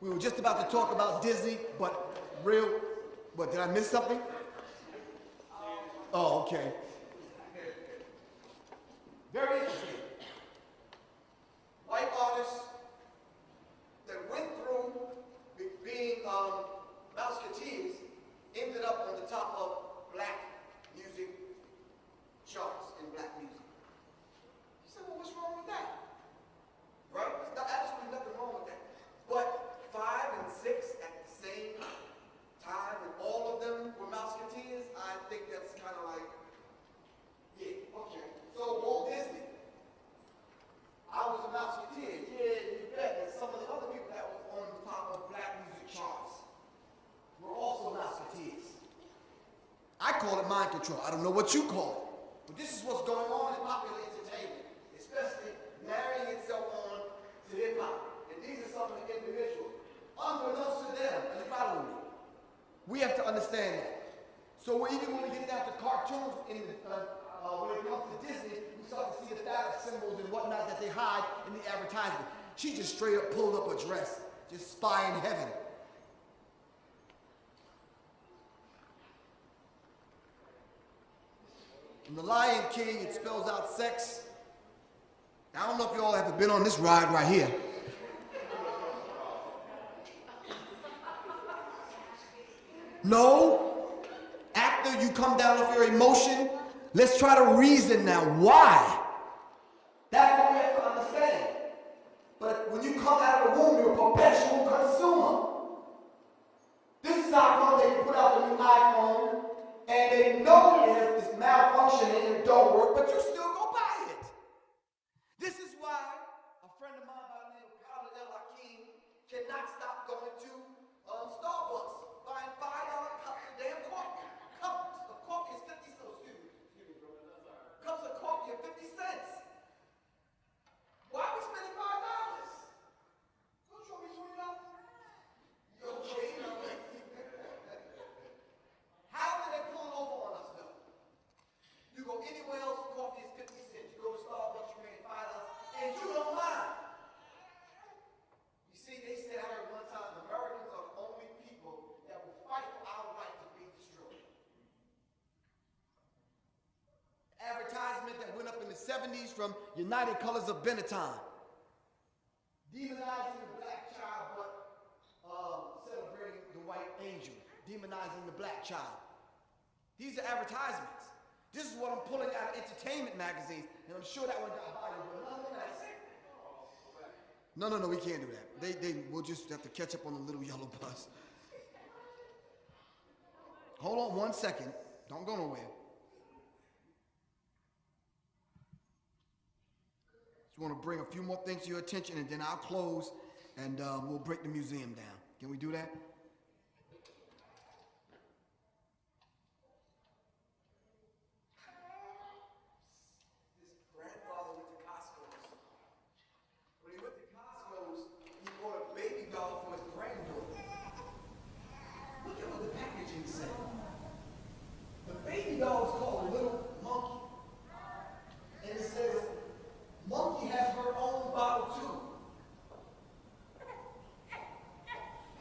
We were just about to talk about Disney, but what, did I miss something? Oh, okay. Very interesting. White artists that went through being Mouseketeers ended up on the top of black music charts in black music. You said, well, what's wrong with that? Right? There's absolutely nothing wrong with that. But 5 and 6 at the same time, and all of them were Mouseketeers, I think that's kind of like, yeah, okay. So Walt Disney, I was a Mouseketeer. Yeah, you bet. And some of the other people that was on the top of black music charts were also Mouseketeers. I call it mind control. I don't know what you call it. But this is what's going on in popular entertainment, especially marrying itself on to hip-hop. And these are some of the individuals. Unbeknownst to them, are you following me? We have to understand that. So even when we get down to cartoons, when it comes to Disney, we start to see the phallic symbols and whatnot that they hide in the advertisement. She just straight up pulled up a dress, just spying heaven. In The Lion King, it spells out sex. I don't know if you all have been on this ride right here. No. After you come down off your emotion, let's try to reason now. Why? That's what we have to understand. But when you come out of the womb, you're a perpetual consumer. This is how come they put out the new iPhone, and they know it's malfunctioning and it don't work, but you still go buy it. This is why a friend of mine by the name of Carla El Hakim cannot stop going to Starbucks, buying $5 cups of damn coffee. Cups of coffee is 50 cents. Excuse me, brother. That's all right. Cups of coffee are 50 cents. Why are we spending $5? Don't show me $20. You okay? How did they pull it over on us though? You go anywhere else, coffee is 50 cents. You go to Starbucks, you're paying $5, and you don't mind. You see, they said I heard one time, Americans are the only people that will fight for our right to be destroyed. Advertisement that went up in the 70s from United Colors of Benetton. Demonizing the black child, but celebrating the white angel. Demonizing the black child. These are advertisements. This is what I'm pulling out of entertainment magazines, and I'm sure that one got viral, but nonetheless. No, we can't do that. We'll just have to catch up on the little yellow bus. Hold on 1 second. Don't go nowhere. Just want to bring a few more things to your attention, and then I'll close, and we'll break the museum down. Can we do that?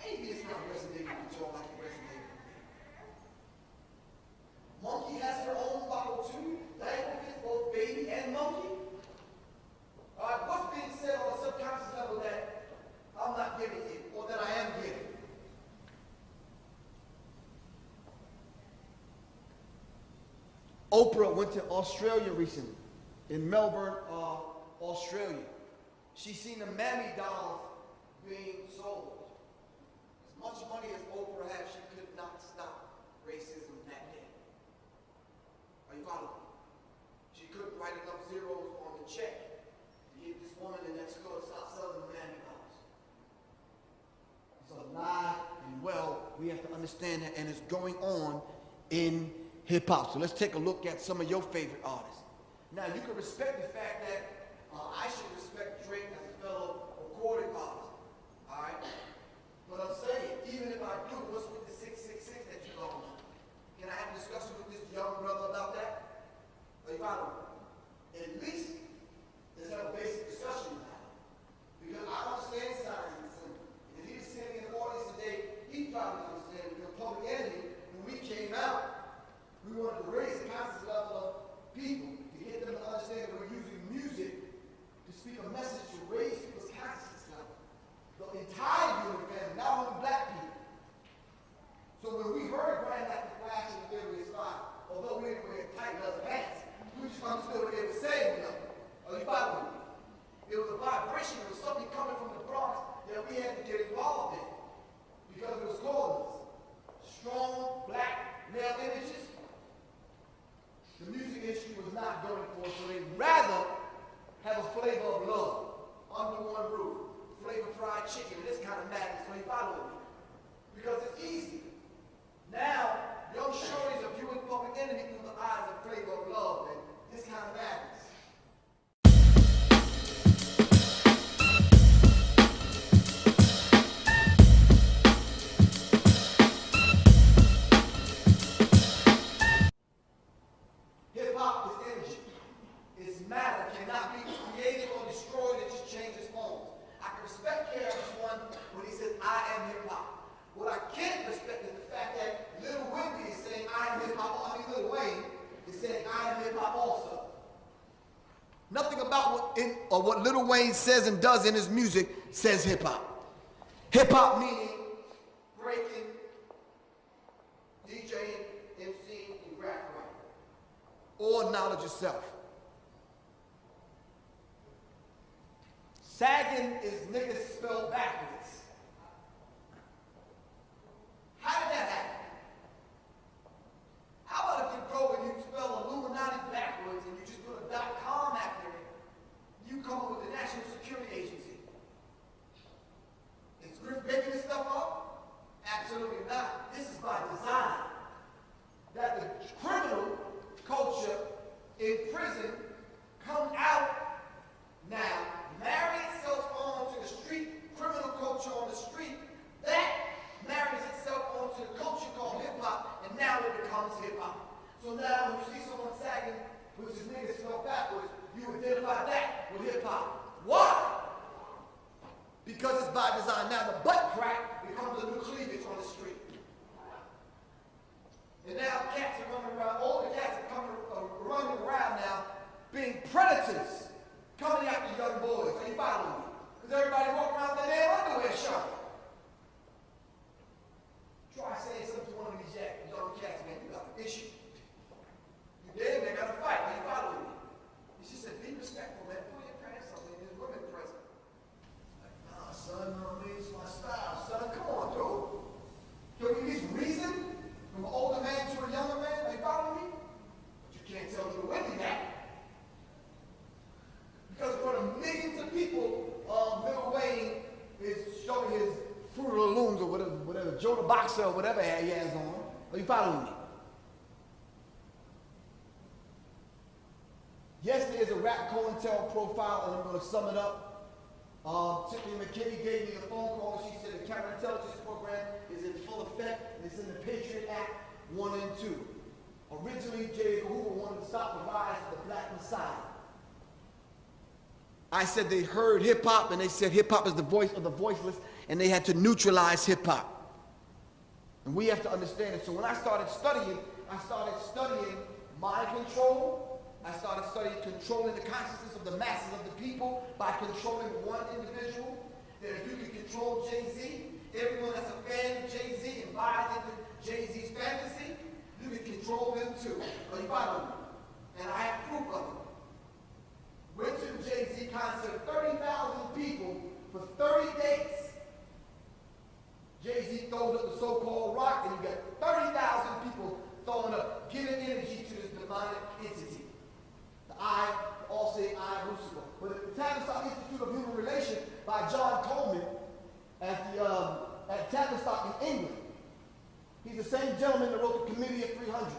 Maybe it's not Oprah went to Australia recently, in Melbourne, Australia. She seen the Mammy dolls being sold. As much money as Oprah had, she could not stop racism that day. Are you following me? She couldn't write enough zeros on the check to get this woman in that store to stop selling the Mammy dolls. It's a lie, and well, we have to understand that, and it's going on in hip-hop. So let's take a look at some of your favorite artists. Now, you can respect the fact that I should respect Drake as a fellow recording artist, all right? But I'm saying, even if I do, what's with the 666 that you don't know? Can I have a discussion with this young brother about that? Are you following me? At least, let's have a basic discussion about it. Because I understand science, and if he was sitting in the audience today, he'd probably understand, because Public Enemy, when we came out, we wanted to raise the conscious level of people to get them to understand that we're using music to speak a message to raise people's consciousness level. The entire human family, not only black people. So when we heard Grandmaster Flash in the Furious 5, although we didn't wear tight leather pants, we just understood what they were saying. Are you following me? It was a vibration. It was something coming from the Bronx that we had to get involved in because it was calling us. Strong black male images. The music industry was not going for it, so they'd rather have a flavor of love under one roof, flavor fried chicken, and this kind of madness. So you follow me? Because it's easy. Now, young shorties are viewing Public Enemy through the eyes of flavor of love and this kind of madness. Hip-hop is energy. It's matter, cannot be created or destroyed, it just changes forms. I can respect KRS-One when he says, I am hip-hop. What I can't respect is the fact that Lil Wendy is saying, I am hip-hop. I mean, Lil Wayne is saying, I am hip-hop also. Nothing about what Lil Wayne says and does in his music says hip-hop. Hip-hop meaning breaking, DJing, MCing, and rap writing. Or knowledge yourself. Sagging is niggas spelled backwards. How did that happen? How about if you go and you spell Illuminati backwards and you just put a .com after it, you come up with the National Security Agency? Is Griff making this stuff up? Absolutely not. This is by design. That the criminal culture in prison come out now, marry itself onto the street, criminal culture on the street, that marries itself onto the culture called hip-hop, and now it becomes hip-hop. So now when you see someone sagging, which is niggas spelled backwards, you identify that with hip-hop. Why? Because it's by design. Now the butt crack becomes a new cleavage on the street. And now cats are running around, older cats are running around now, being predators, coming after young boys. Are you following me? Because everybody walking around with their damn underwear showing. Try saying something to one of these young cats, man, you got an issue. You damn near got to fight. Are you following me? He just said, be respectful, man. Pull your pants up, man. There's women present. Like, nah, son, I mean, it's my style, son. Come on, dude. Can we at least reason from an older man to a younger man? Are you following me? But you can't tell Lil Wendy that. Because in front of millions of people, Lil Wayne is showing his Fruit of the Looms or whatever, Joe the Boxer or whatever he has on. Are you following me? Yes, there is a rap COINTEL profile, and I'm going to sum it up. Tiffany McKinney gave me a phone call, and she said the counterintelligence program is in full effect, and it's in the Patriot Act 1 and 2. Originally, J. Edgar Hoover wanted to stop the rise of the Black Messiah. I said they heard hip-hop, and they said hip-hop is the voice of the voiceless, and they had to neutralize hip-hop. And we have to understand it. So when I started studying mind control. I started studying controlling the consciousness of the masses of the people by controlling one individual. That if you can control Jay-Z, everyone that's a fan of Jay-Z and buys into Jay-Z's fantasy, you can control them too. Are you following me? and I have proof of it. Went to the Jay-Z concert, 30,000 people for 30 days. Jay-Z throws up the so-called rock, and you got 30,000 people throwing up, giving energy to this demonic entity. The I, all say I, Lucifer. But the Tavistock Institute of Human Relations by John Coleman at Tavistock in England. He's the same gentleman that wrote the Committee of 300.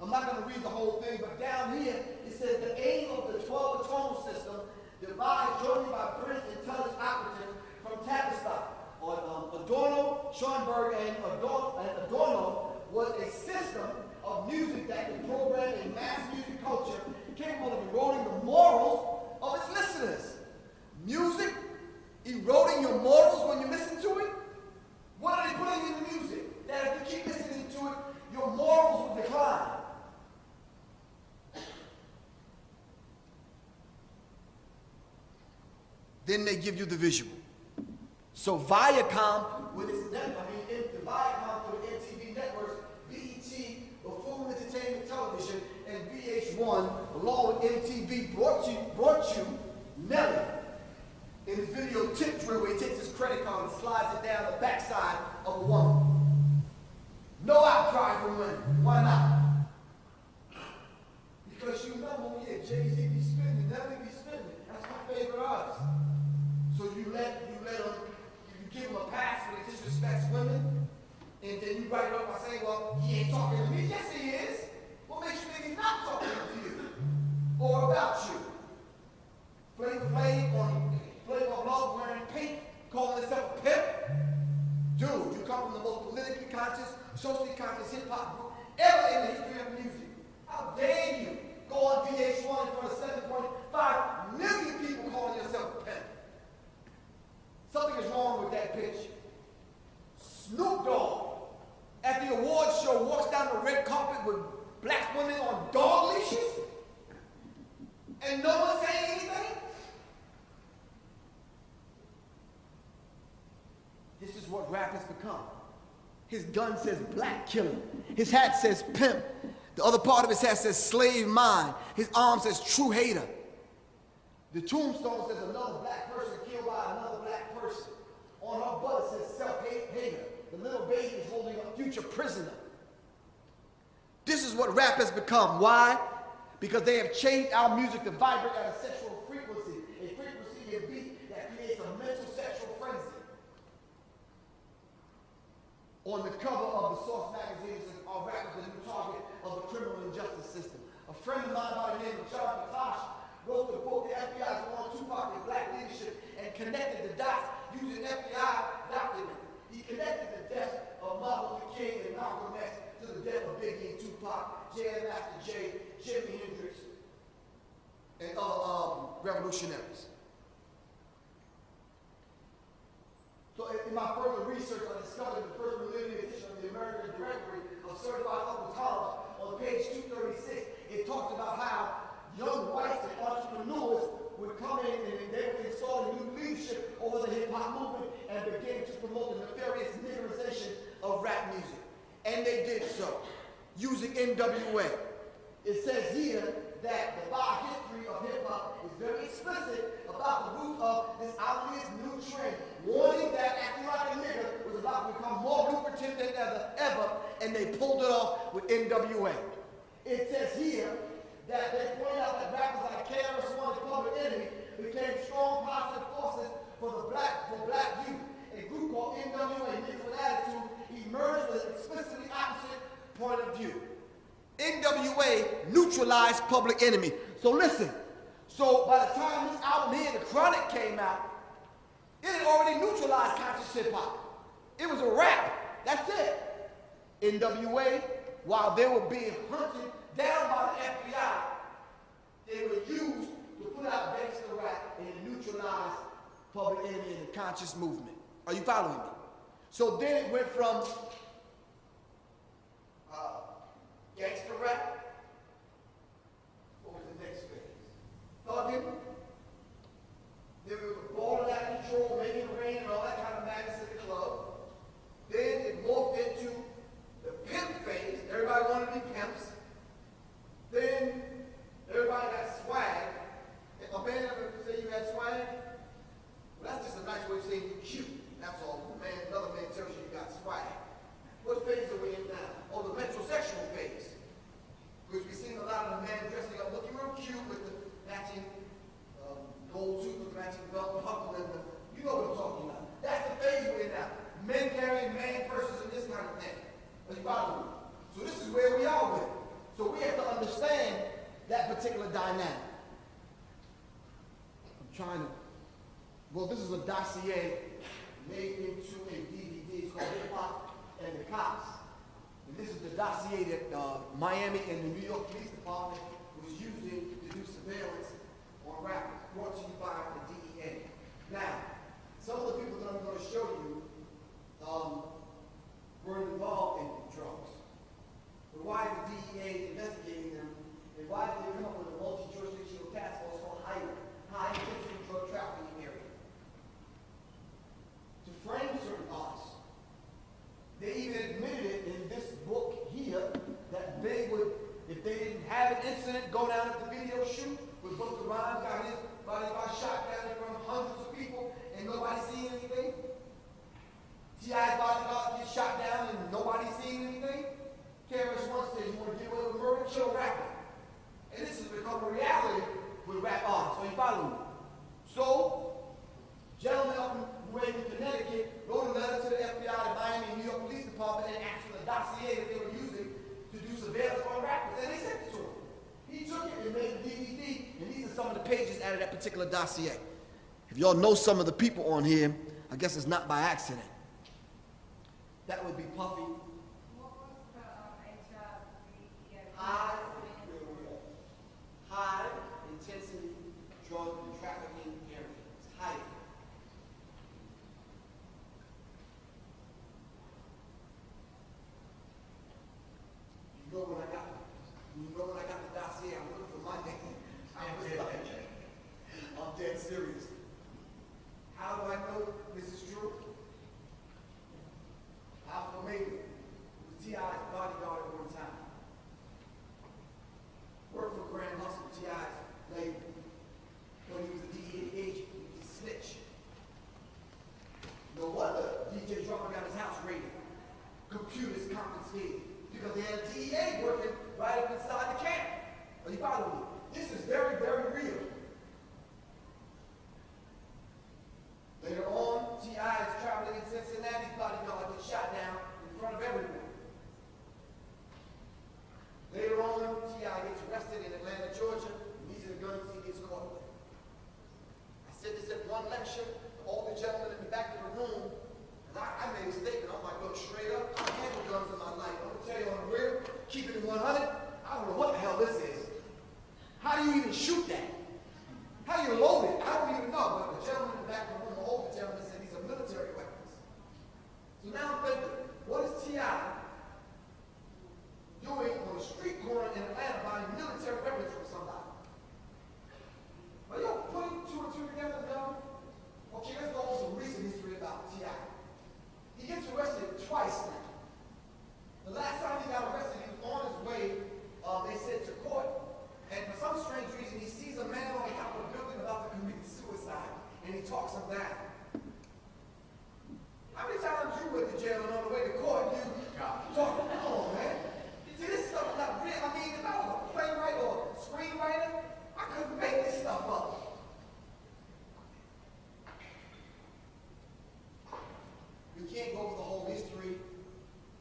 I'm not going to read the whole thing, but down here it says the aim of the 12 tonal system devised jointly by British intelligence operatives from Tavistock. Adorno, Schoenberg, and Adorno was a system of music that could program a mass music culture capable of eroding the morals of its listeners. Music eroding your morals when you listen to it? What are they putting in the music? That if you keep listening to it, your morals will decline. Then they give you the visual. So Viacom, with its Viacom through the MTV networks, BET, Buffoon Entertainment Television, and VH1, along with MTV, brought you Nelly in his video Tip Drill, where he takes his credit card and slides it down the backside of a woman. No outcry from women. Why not? Because you know, yeah, Jay-Z be spinning, Nelly be spinning. That's my favorite artist. So you let him, you give him a pass when he disrespects women, and then you write it up by saying, well, he ain't talking to me. Yes, he is. What makes you think he's not talking to you? Or about you? Flavor Flav on Flavor of Love wearing pink, calling himself a pimp? Dude, you come from the most politically conscious, socially conscious hip-hop group ever in the history of music. How dare you go on VH1 in front of 7.5 million people calling yourself a pimp? Something is wrong with that pitch. Snoop Dogg, at the awards show, walks down the red carpet with black women on dog leashes, and no one saying anything? This is what rap has become. His gun says black killer. His hat says pimp. The other part of his hat says slave mind. His arm says true hater. The tombstone says another black person killed by another black person. On her butt it says self-hater. The little baby is holding a future prisoner. This is what rap has become. Why? Because they have changed our music to vibrate at a sexual frequency. A frequency and beat that creates a mental sexual frenzy. On the cover of the Source magazine says, our rap is the new target of the criminal injustice system. A friend of mine by the name of John Matash wrote the book, The FBI's War on Tupac and Black Leadership, and connected the dots using FBI documents. He connected the death of Martin Luther King and Malcolm X to the death of Biggie and Tupac, J.M. Master J, Jimi Hendrix, and other revolutionaries. So in my further research, I discovered the first millennium edition of the American Directory of Certified Upper College on page 236. It talks about how young whites and entrepreneurs would come in and they would install new leadership over the hip-hop movement and begin to promote the nefarious niggerization of rap music. And they did so, using NWA. It says here that the biohistory of hip-hop is very explicit about the root of this obvious new trend, warning that acting like a nigger was about to become more lucrative than ever, and they pulled it off with NWA. It says here that they point out that rappers like KRS-One and Public Enemy became strong positive forces for black youth. A group called NWA, Niggas with Attitude, emerged with an explicitly opposite point of view. NWA neutralized Public Enemy. So listen, so by the time this album here, The Chronic, came out, it had already neutralized conscious hip-hop. It was a rap. That's it. NWA, while they were being hunted down by the FBI, they were used to put out gangster rap and neutralize Public Enemy and the conscious movement. Are you following me? So then it went from gangster rap. What was the next phase? Thugging. Then we were balling out of control, making it rain and all that kind of madness in the club. Then it morphed into the pimp phase. Everybody wanted to be pimps. particular dynamic. I'm trying to, well, this is a dossier made into a DVD. It's called Hip Hop and the Cops. And this is the dossier that Miami and the New York Police Department was using to do surveillance on rappers, brought to you by the DEA. Now, some of the people that I'm going to show you were involved in drugs. But why is the DEA investigating them? And why did they come up with a multi-jurisdictional task force called hIp, High Intensity Drug Trafficking Area? To frame certain artists. They even admitted it in this book here that they would, if they didn't have an incident, go down at the video shoot with Busta Rhymes got his body shot down in front of hundreds of people and nobody seeing anything. T.I.'s bodyguard gets shot down and nobody seeing anything. KRS One says you want to get away with murder, kill a rapper. And this has become a reality with rap artists. So you follow me? So, gentlemen up in New Haven, Connecticut, wrote a letter to the FBI, the Miami and New York Police Department, and asked for the dossier that they were using to do surveillance on rappers. And they sent it to him. He took it and made a DVD, and these are some of the pages out of that particular dossier. If y'all know some of the people on here, I guess it's not by accident. That would be Puffy. High intensity drug and trafficking area. It's high. You know when I got the dossier, I'm looking for my name. I'm dead serious. How do I know this is true? Alpha Omega was T.I.'s bodyguard at one time. Worked for Grand Hustle, T.I.'s label. When he was a DEA agent, he was a snitch. No wonder DJ Drummer got his house raided. Computers confiscated. Because they had a DEA working right up inside the camp. Are you following me? This is very, very real. Later on, T.I. is traveling in Cincinnati's bodyguard gets shot down in front of everyone. Later on, T.I. gets arrested in Atlanta, Georgia, and these are the guns he gets caught with. I said this at one lecture to all the gentlemen in the back of the room, and I made a statement. I'm like, look, straight up, I handle guns in my life. I'm going to tell you on the real, keep it 100, I don't know what the hell this is. How do you even shoot that? How do you load it? I don't even know, but the gentleman in the back of the room, the older gentleman, said these are military weapons. So now I'm thinking, what is T.I. doing on a street corner in Atlanta buying military weapons from somebody? Are y'all putting two and two together, gentlemen? Okay, let's go over some recent history about T.I. He gets arrested twice now. The last time he got arrested, he was on his way, they said, to court. And for some strange reason, he sees a man on the top of a building about to commit suicide, and he talks him down. How many times you went to jail and on the way to court, you talk? Come on, man. See, this stuff is not real. I mean, if I was a playwright or a screenwriter, I couldn't make this stuff up. We can't go over the whole history,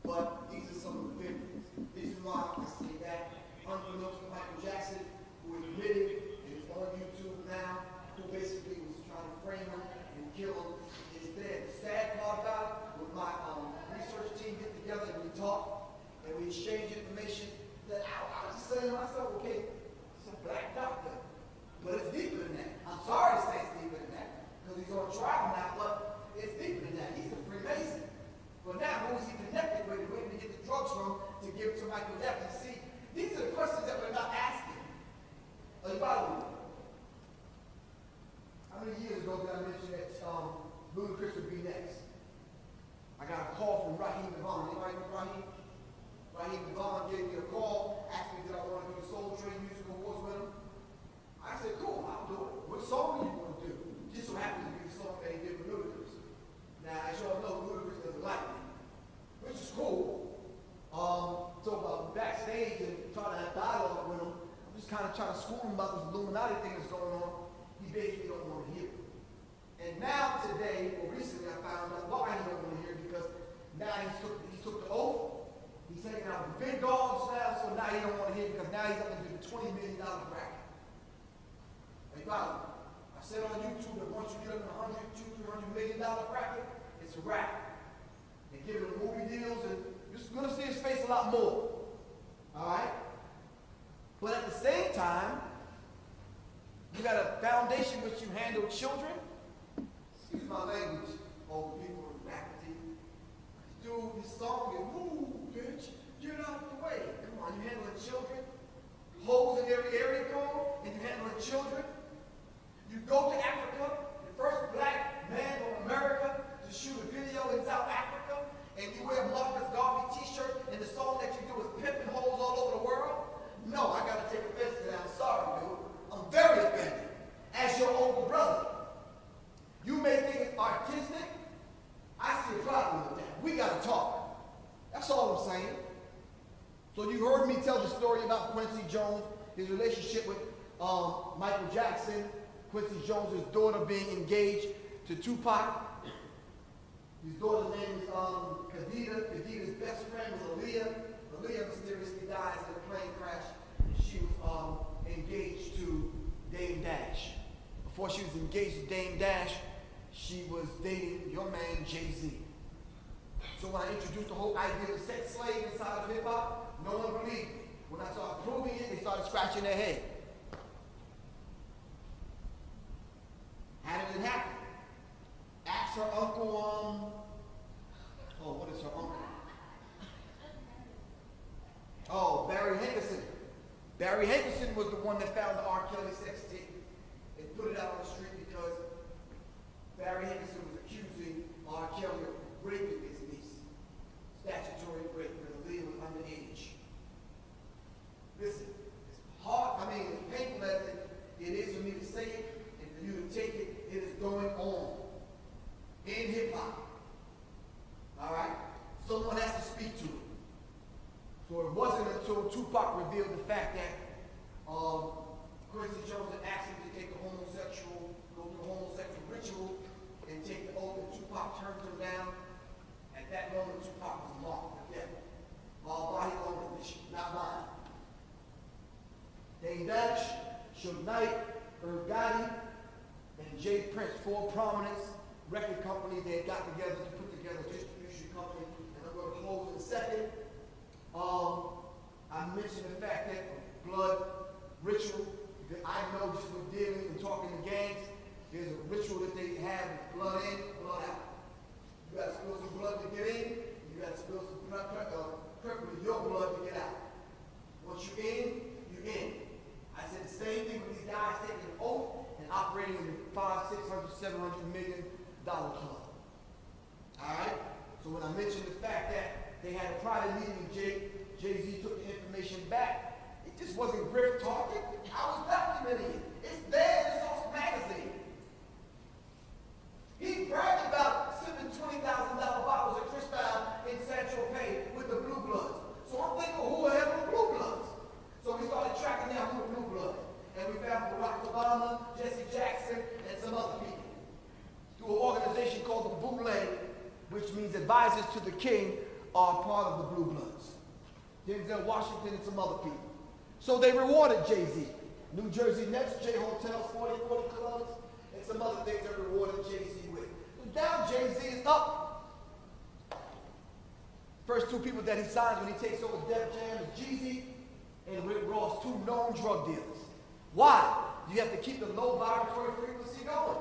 but these are some of the victims. This is why I say that. Unbeknownst to Michael Jackson, who admitted, and it's on YouTube now, who basically was trying to frame him and kill him, is dead. The sad part about it, when my research team get together and we talk, and we exchange information, that I was just saying to myself, okay, it's a black doctor, but it's deeper than that. I'm sorry to say it's deeper than that, because he's on trial now, but it's deeper than that. He's a Freemason. But now, who is he connected with? Where did he get the drugs from to give to Michael Jackson? See, these are the questions that we're not asking. Are you following me? How many years ago did I mention that Ludacris would be next? I got a call from Raheem Devon. Anybody know Raheem? Raheem Devon gave me a call, asked me did I want to do the Soul Train musical awards with him. I said, cool, I'll do it. What song do you want to do? Just so happens to be the song that he did with Ludacris. Now, as y'all know, Ludacris doesn't like me, which is cool. So backstage and trying to have dialogue with him, I'm just kind of trying to school him about this Illuminati thing that's going on. He basically don't want to hear it. And now today, or recently, I found out why he don't want to hear it, because now he took the oath. He's hanging out with big dogs now, so now he don't want to hear because now he's up into the $20 million bracket. Hey, Bob, I said on YouTube that once you get up in the $100, $200, $300 million bracket, it's a wrap. They give him movie deals, and you're going to see his face a lot more. All right? But at the same time, you got a foundation which you handle children. Excuse my language, older people in faculty. Dude, this song is, move, bitch, get out the way. Come on, you handling children? Holes in every area code, and you handling children? You go to Africa, the first black man from America to shoot a video in South Africa, and you wear a Marcus Garvey t-shirt, and the song that you do is pimping holes all over the world? No, I gotta take offense to that. I'm sorry, dude. I'm very offended. As your older brother. You may think it's artistic. I see a problem with that. We gotta talk. That's all I'm saying. So you heard me tell the story about Quincy Jones, his relationship with Michael Jackson, Quincy Jones' daughter being engaged to Tupac. His daughter's name is Khadija. Khadija's best friend was Aaliyah. Aaliyah mysteriously dies in a plane crash. She was engaged to Dame Dash. Before she was engaged to Dame Dash, she was dating your man Jay-Z. So when I introduced the whole idea of sex slave inside of hip-hop, no one believed me. When I started proving it, they started scratching their head. How did it happen? Ask her uncle, what is her uncle? Oh, Barry Hankerson. Barry Hankerson was the one that found the R. Kelly sex tape and put it out on the street because Barry Hankerson was accusing R. Kelly of raping his niece. Statutory rape because Aaliyah was underage. Listen, it's hard, it's painful as it is for me to say it and for you to take it. It is going on in hip-hop. All right? Someone has to speak to it. So it wasn't until Tupac revealed the fact that Quincy Jones had asked him to take go through the homosexual ritual and take the oath, and Tupac turned him down. At that moment, Tupac was marked for death. All by his own admission, not mine. Dame Dash, Suge Knight, Irv Gotti, and Jay Prince, 4 prominence record companies they got together to put together a distribution company, and I'm going to close in a second. I mentioned the fact that blood ritual, because I know just with dealing and talking to gangs, there's a ritual that they have with blood in, blood out. You got to spill some blood to get in, you got to spill some purple with your blood to get out. Once you're in, you're in. I said the same thing with these guys taking an oath and operating in the $500, $600, $700 million club. All right? So when I mentioned the fact that they had a private meeting with Jay-Z took the information back, it just wasn't Griff talking. I was documenting it. It's there in the Source magazine. He bragged about sipping $20,000 bottles of Cristal in San Tropez with the Blue Bloods. So I'm thinking, who the hell are the Blue Bloods? So we started tracking down who the Blue Bloods. And we found Barack Obama, Jesse Jackson, and some other people. Through an organization called the Boule, which means advisors to the king, are part of the Blue Bloods. Denzel Washington and some other people. So they rewarded Jay-Z. New Jersey Nets, J Hotels, 40/40 clubs, and some other things they rewarded Jay-Z with. And now Jay-Z is up. First 2 people that he signs when he takes over Def Jam is Jeezy and Rick Ross, 2 known drug dealers. Why? You have to keep the low vibratory frequency going.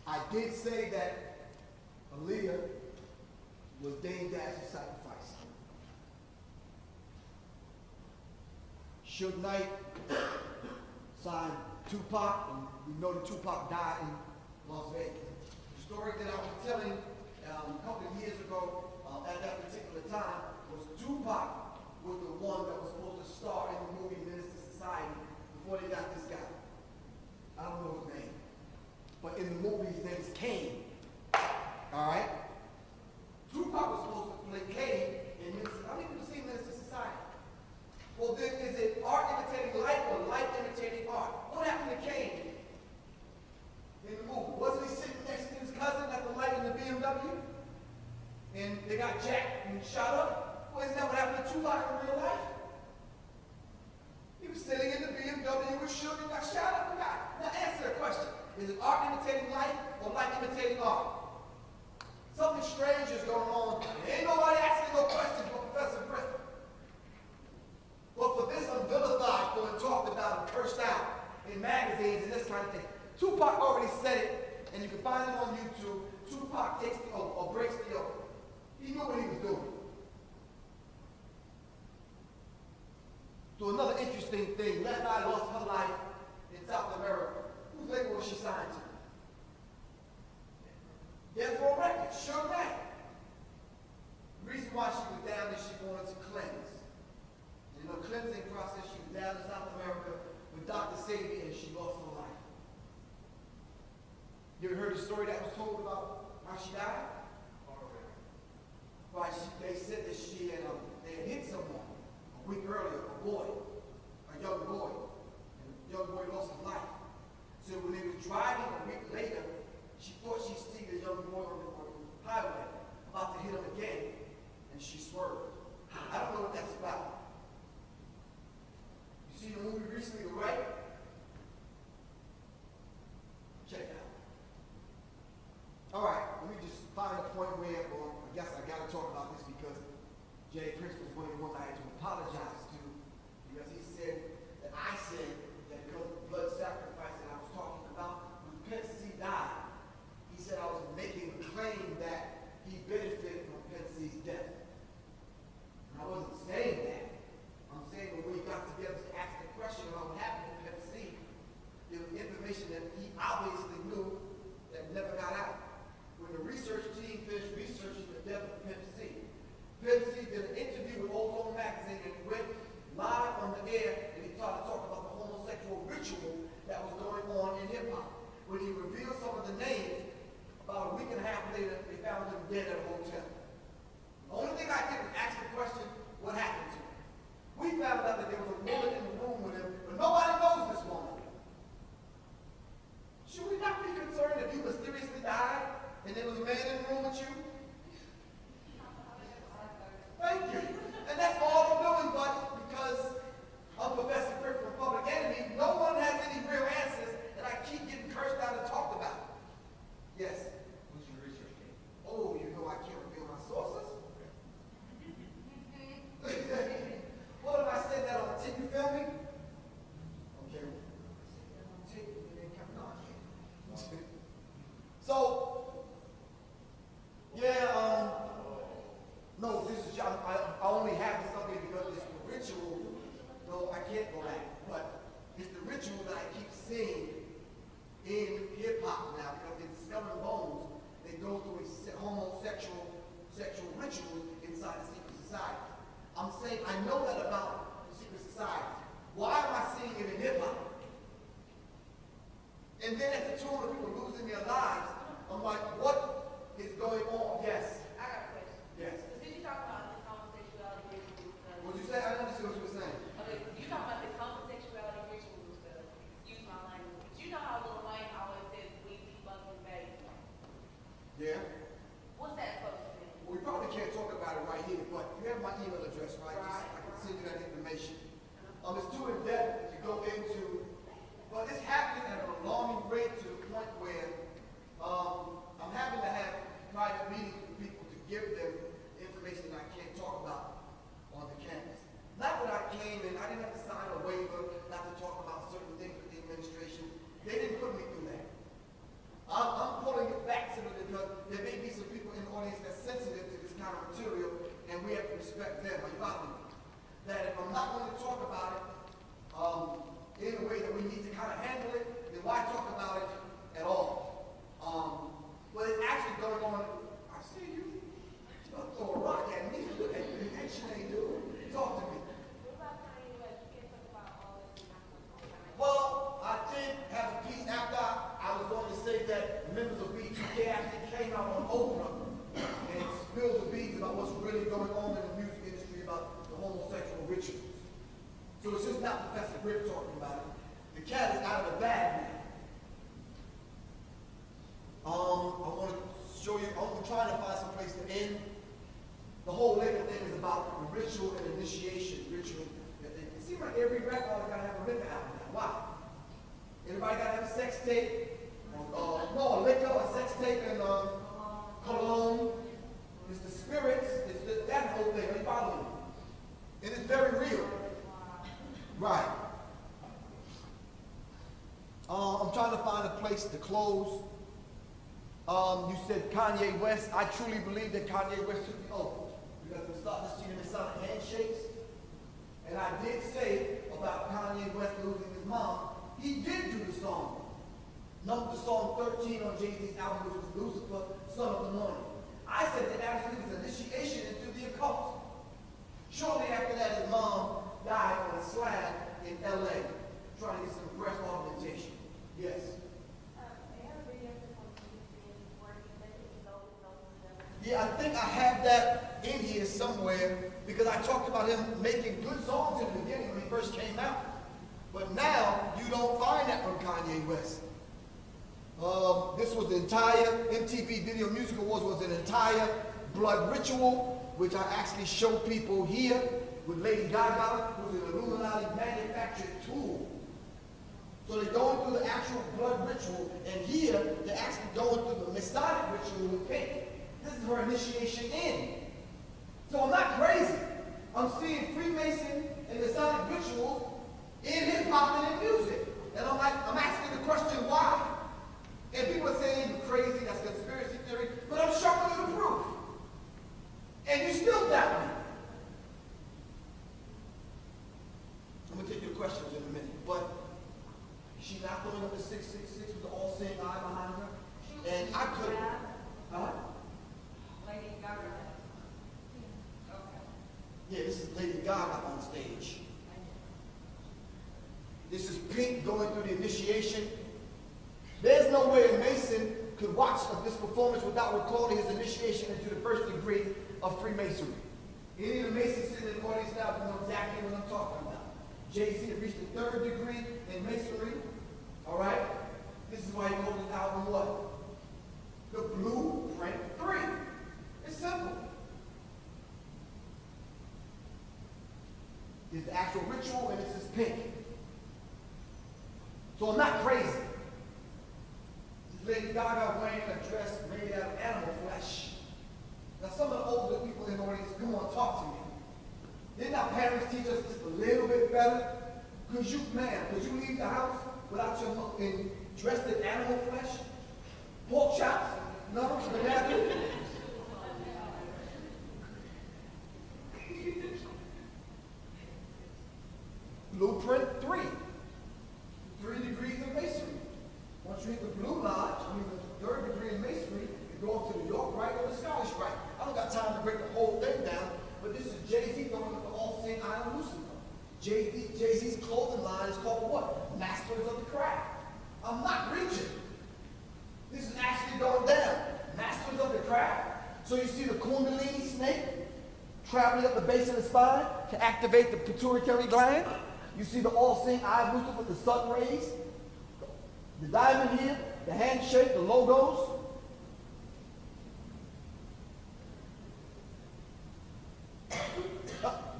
I did say that Aaliyah was Dame Dash's sacrifice. Suge Knight signed Tupac, and we know that Tupac died in Las Vegas. The story that I was telling a couple of years ago at that particular time was Tupac was the one that was supposed to star in the movie Minister Society before they got this guy. I don't know his name. But in the movie, his name is Kane. All right? Tupac was supposed to play Kane in Minister. How many people see Minister Society? Well, then is it art imitating life or life imitating art? What happened to Kane in the movie? Wasn't he sitting next to his cousin at the light in the BMW? strangers going on. And ain't nobody asking no questions but Professor Griff. But for this unvilified, for it talked about and cursed out in magazines and this kind of thing, Tupac already said it, and you can find it on YouTube. Tupac takes the oath or breaks the oath. He knew what he was doing. So another interesting thing, Levi lost her life in South America. Whose label was she signed to? Death Row Records, Suge Knight. The reason why she was down is she wanted to cleanse. And in the cleansing process, she was down in South America with Dr. Sadie, and she lost her life. You ever heard the story that was told about how she died? Right, they said that they had hit someone a week earlier, a young boy, and the young boy lost his life. So when they was driving a week later, she thought she seen the young boy on the highway about to hit him again, and she swerved. I don't know what that's about. You seen the movie recently, The Right? Check it out. All right, let me just find a point where, or I guess I got to talk about this because Jay Prince was one of the ones I had to apologize to, because he said that I said that because of the blood sacrifice that I was talking about, when Pimp C died, he said I was making a claim that he benefited from Pimp C's death. And I wasn't saying that. I'm saying when we got together to ask the question about what happened to Pimp C, there was information that he obviously knew that never got out. When the research team finished researching the death of Pimp C did an interview with Old Soul Magazine and went live on the air, and he started talking about the homosexual ritual that was going on in hip-hop. When he revealed some of the names, about a week and a half later, they found him dead at a hotel. The only thing I did was ask the question, what happened to him? We found out that there was a woman in the room with him, but nobody knows this woman. Should we not be concerned if you mysteriously died and there was a man in the room with you? Thank you. And that's all I'm doing, but because I'm Professor Griff from Public Enemy, no one has any real answers, and I keep getting cursed out and talked about. Yes? What's your research name? Oh, you know I can't reveal my sources? What if I said that on tape? You feel me? Okay. Tape, it ain't coming on here. So, yeah, no, this is, I only have something because it's the ritual. No, I can't go back. But it's the ritual that I keep seeing in hip-hop now, because in Skull and Bones, they go through a homosexual sexual rituals inside the secret society. I'm saying, I know that about the secret society. Why am I seeing it in hip-hop? And then at the tune of people losing their lives, I'm like, what is going on? Yes. I got a question. Yes. Did you talk about this homosexuality ritual stuff? What'd you say? I didn't understand what you were saying. Okay, you talk about this homosexuality ritual stuff. Excuse my language. But you know how Lil Wayne always says we be fucking baby. Yeah. What's that supposed to mean? Well, we probably can't talk about it right here, but you have my email address, right? Right. I can send you that information. It's too in-depth to go into, but it's happening at an alarming rate to the point where I'm having to have private meetings with people to give them information that I can't talk about on the campus. Not that I came and I didn't have to sign a waiver not to talk about certain things with the administration. They didn't put me through that. I'm pulling it back simply because there may be some people in the audience that's sensitive to this kind of material, and we have to respect them. Are you following me? That if I'm not going to talk about it in a way that we need to kind of handle it, then why talk about it at all? But it's actually going on. I see you. You're going to throw a rock at me. Action ain't doing. Talk to me. What about Kanye West? You can't talk about all this and not talk about Kanye West. Well, I did have a piece after I was going to say that members of B2K actually came out on Oprah and spilled the beans about what's really going on in the music industry about the homosexual rituals. So it's just not Professor Griff talking about it. The cat is out of the bag now. I want to show you, I'm trying to find some place to end. The whole liquor thing is about the ritual and initiation ritual. It seems like every rap artist gotta have a liquor album now. Why? Everybody gotta have a sex tape? No, a liquor, a sex tape, and cologne. Right. I'm trying to find a place to close. You said Kanye West. I truly believe that Kanye West took the oath. Because we're starting to see them inside handshakes. And I did say about Kanye West losing his mom, he did do the song. Number the song 13 on Jay-Z's album, which was Lucifer, Son of the Morning. I said that actually was initiation into the occult. Shortly after that, his mom died on a slab in LA, trying to get some breast augmentation. Yes. Yeah, I think I have that in here somewhere because I talked about him making good songs in the beginning when he first came out. But now, you don't find that from Kanye West. This was the entire MTV Video Music Awards was an entire blood ritual, which I actually show people here with Lady Gaga, who's an Illuminati manufactured tool. So they're going through the actual blood ritual, and here they're actually going through the Masonic ritual with pink. This is her initiation in. So I'm not crazy. I'm seeing Freemason and Masonic rituals in hip-hop and in music. And I'm asking the question, why? And people are saying you're crazy, that's conspiracy theory, but I'm showing you the proof. And you still doubt me. I'm going to take your questions in a minute, but she's not going up to 666 with the all-seeing eye behind her. And I could. Lady Gaga. Okay. Yeah, this is Lady Gaga on stage. This is Pink going through the initiation. There's no way a Mason could watch this performance without recalling his initiation into the first degree of Freemasonry. Any of the Masons sitting in the audience now know exactly what I'm talking about. Jay-Z reached the third degree in Masonry. All right? This is why he called his album what? The Blueprint 3. It's simple. It's the actual ritual, and this is Pink. So I'm not crazy. This Lady Gaga wearing a dress made out of animal flesh. Now some of the older people in the audience, come on, talk to me. Didn't our parents teach us just a little bit better? Could you leave the house without your mom dressed in animal flesh? Pork chops? No? Blueprint 3. 3 degrees of masonry. Once you hit the Blue Lodge, the third degree in masonry, you go up to the York Rite or the Scottish Rite. I don't got time to break the whole thing down, but this is Jay-Z throwing up the all-seeing eye on Lucifer. Jay-Z's clothing line is called what? Masters of the Craft. I'm not reaching. This is actually going down. Masters of the Craft. So you see the Kundalini snake traveling up the base of the spine to activate the pituitary gland. You see the all-seeing eye of Lucifer with the sun rays. The diamond here, the handshake, the logos.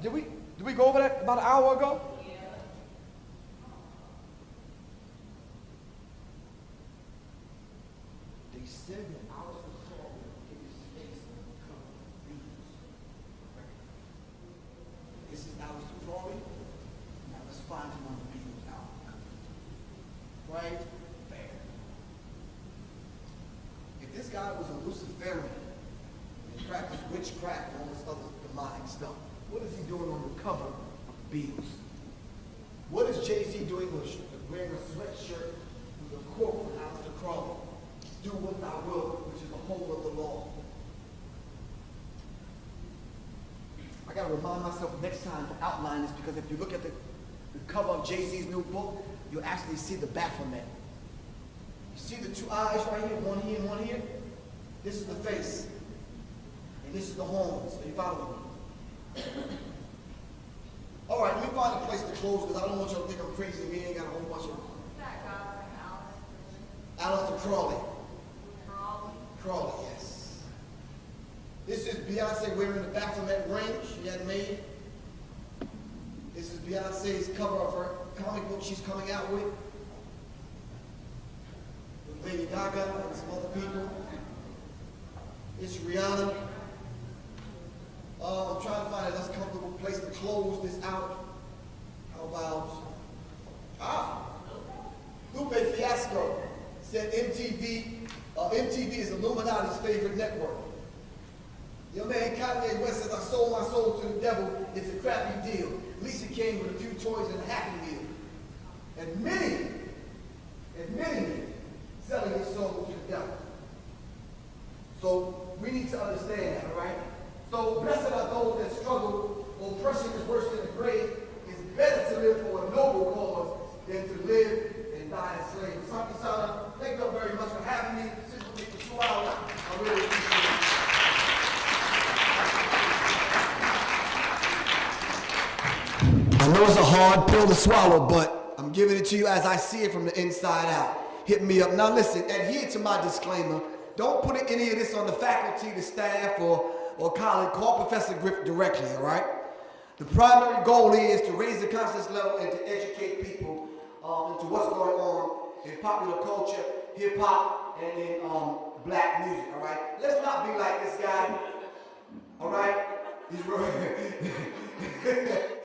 Did we go over that about an hour ago? Yeah. They said that I was the call in his face and cover beans. This is Alistair Crawley. Now let's find him on the Beatles album. Right there. If this guy was a Luciferian and practiced witchcraft and all this other demonic stuff, what is he doing on the cover of Beatles? What is Jay-Z doing wearing a sweatshirt with a quote from Alistair Crawley? Do what thou wilt, which is the whole of the law. I gotta remind myself next time to outline this, because if you look at the cover of Jay-Z's new book, you'll actually see the Baphomet. You see the two eyes right here, one here and one here? This is the face. And this is the horns. Are you following me? All right, let me find a place to close, because I don't want y'all to think I'm crazy. We ain't got a whole bunch of... Alistair Crawley. Crawley, yes. This is Beyonce wearing the Baphomet ring she had made. This is Beyonce's cover of her comic book she's coming out with Lady Gaga and some other people. It's Rihanna. I'm trying to find a less comfortable place to close this out. How about MTV is Illuminati's favorite network. Your man Kanye West says, I sold my soul to the devil. It's a crappy deal. Lisa came with a few toys and a Happy Meal. Admitting selling his soul to the devil. So we need to understand that, all right? So blessed are those that struggle. Oppression is worse than the grave. It's better to live for a noble cause than to live and die as slaves. Something, thank you very much for having me. This will be for 2 hours. I really appreciate it. I know it's a hard pill to swallow, but I'm giving it to you as I see it from the inside out. Hit me up. Now listen, adhere to my disclaimer. Don't put any of this on the faculty, the staff, or college. Call Professor Griff directly, all right? The primary goal is to raise the consciousness level and to educate people into what's going on in popular culture, hip-hop, and in black music, all right? Let's not be like this guy, all right? He's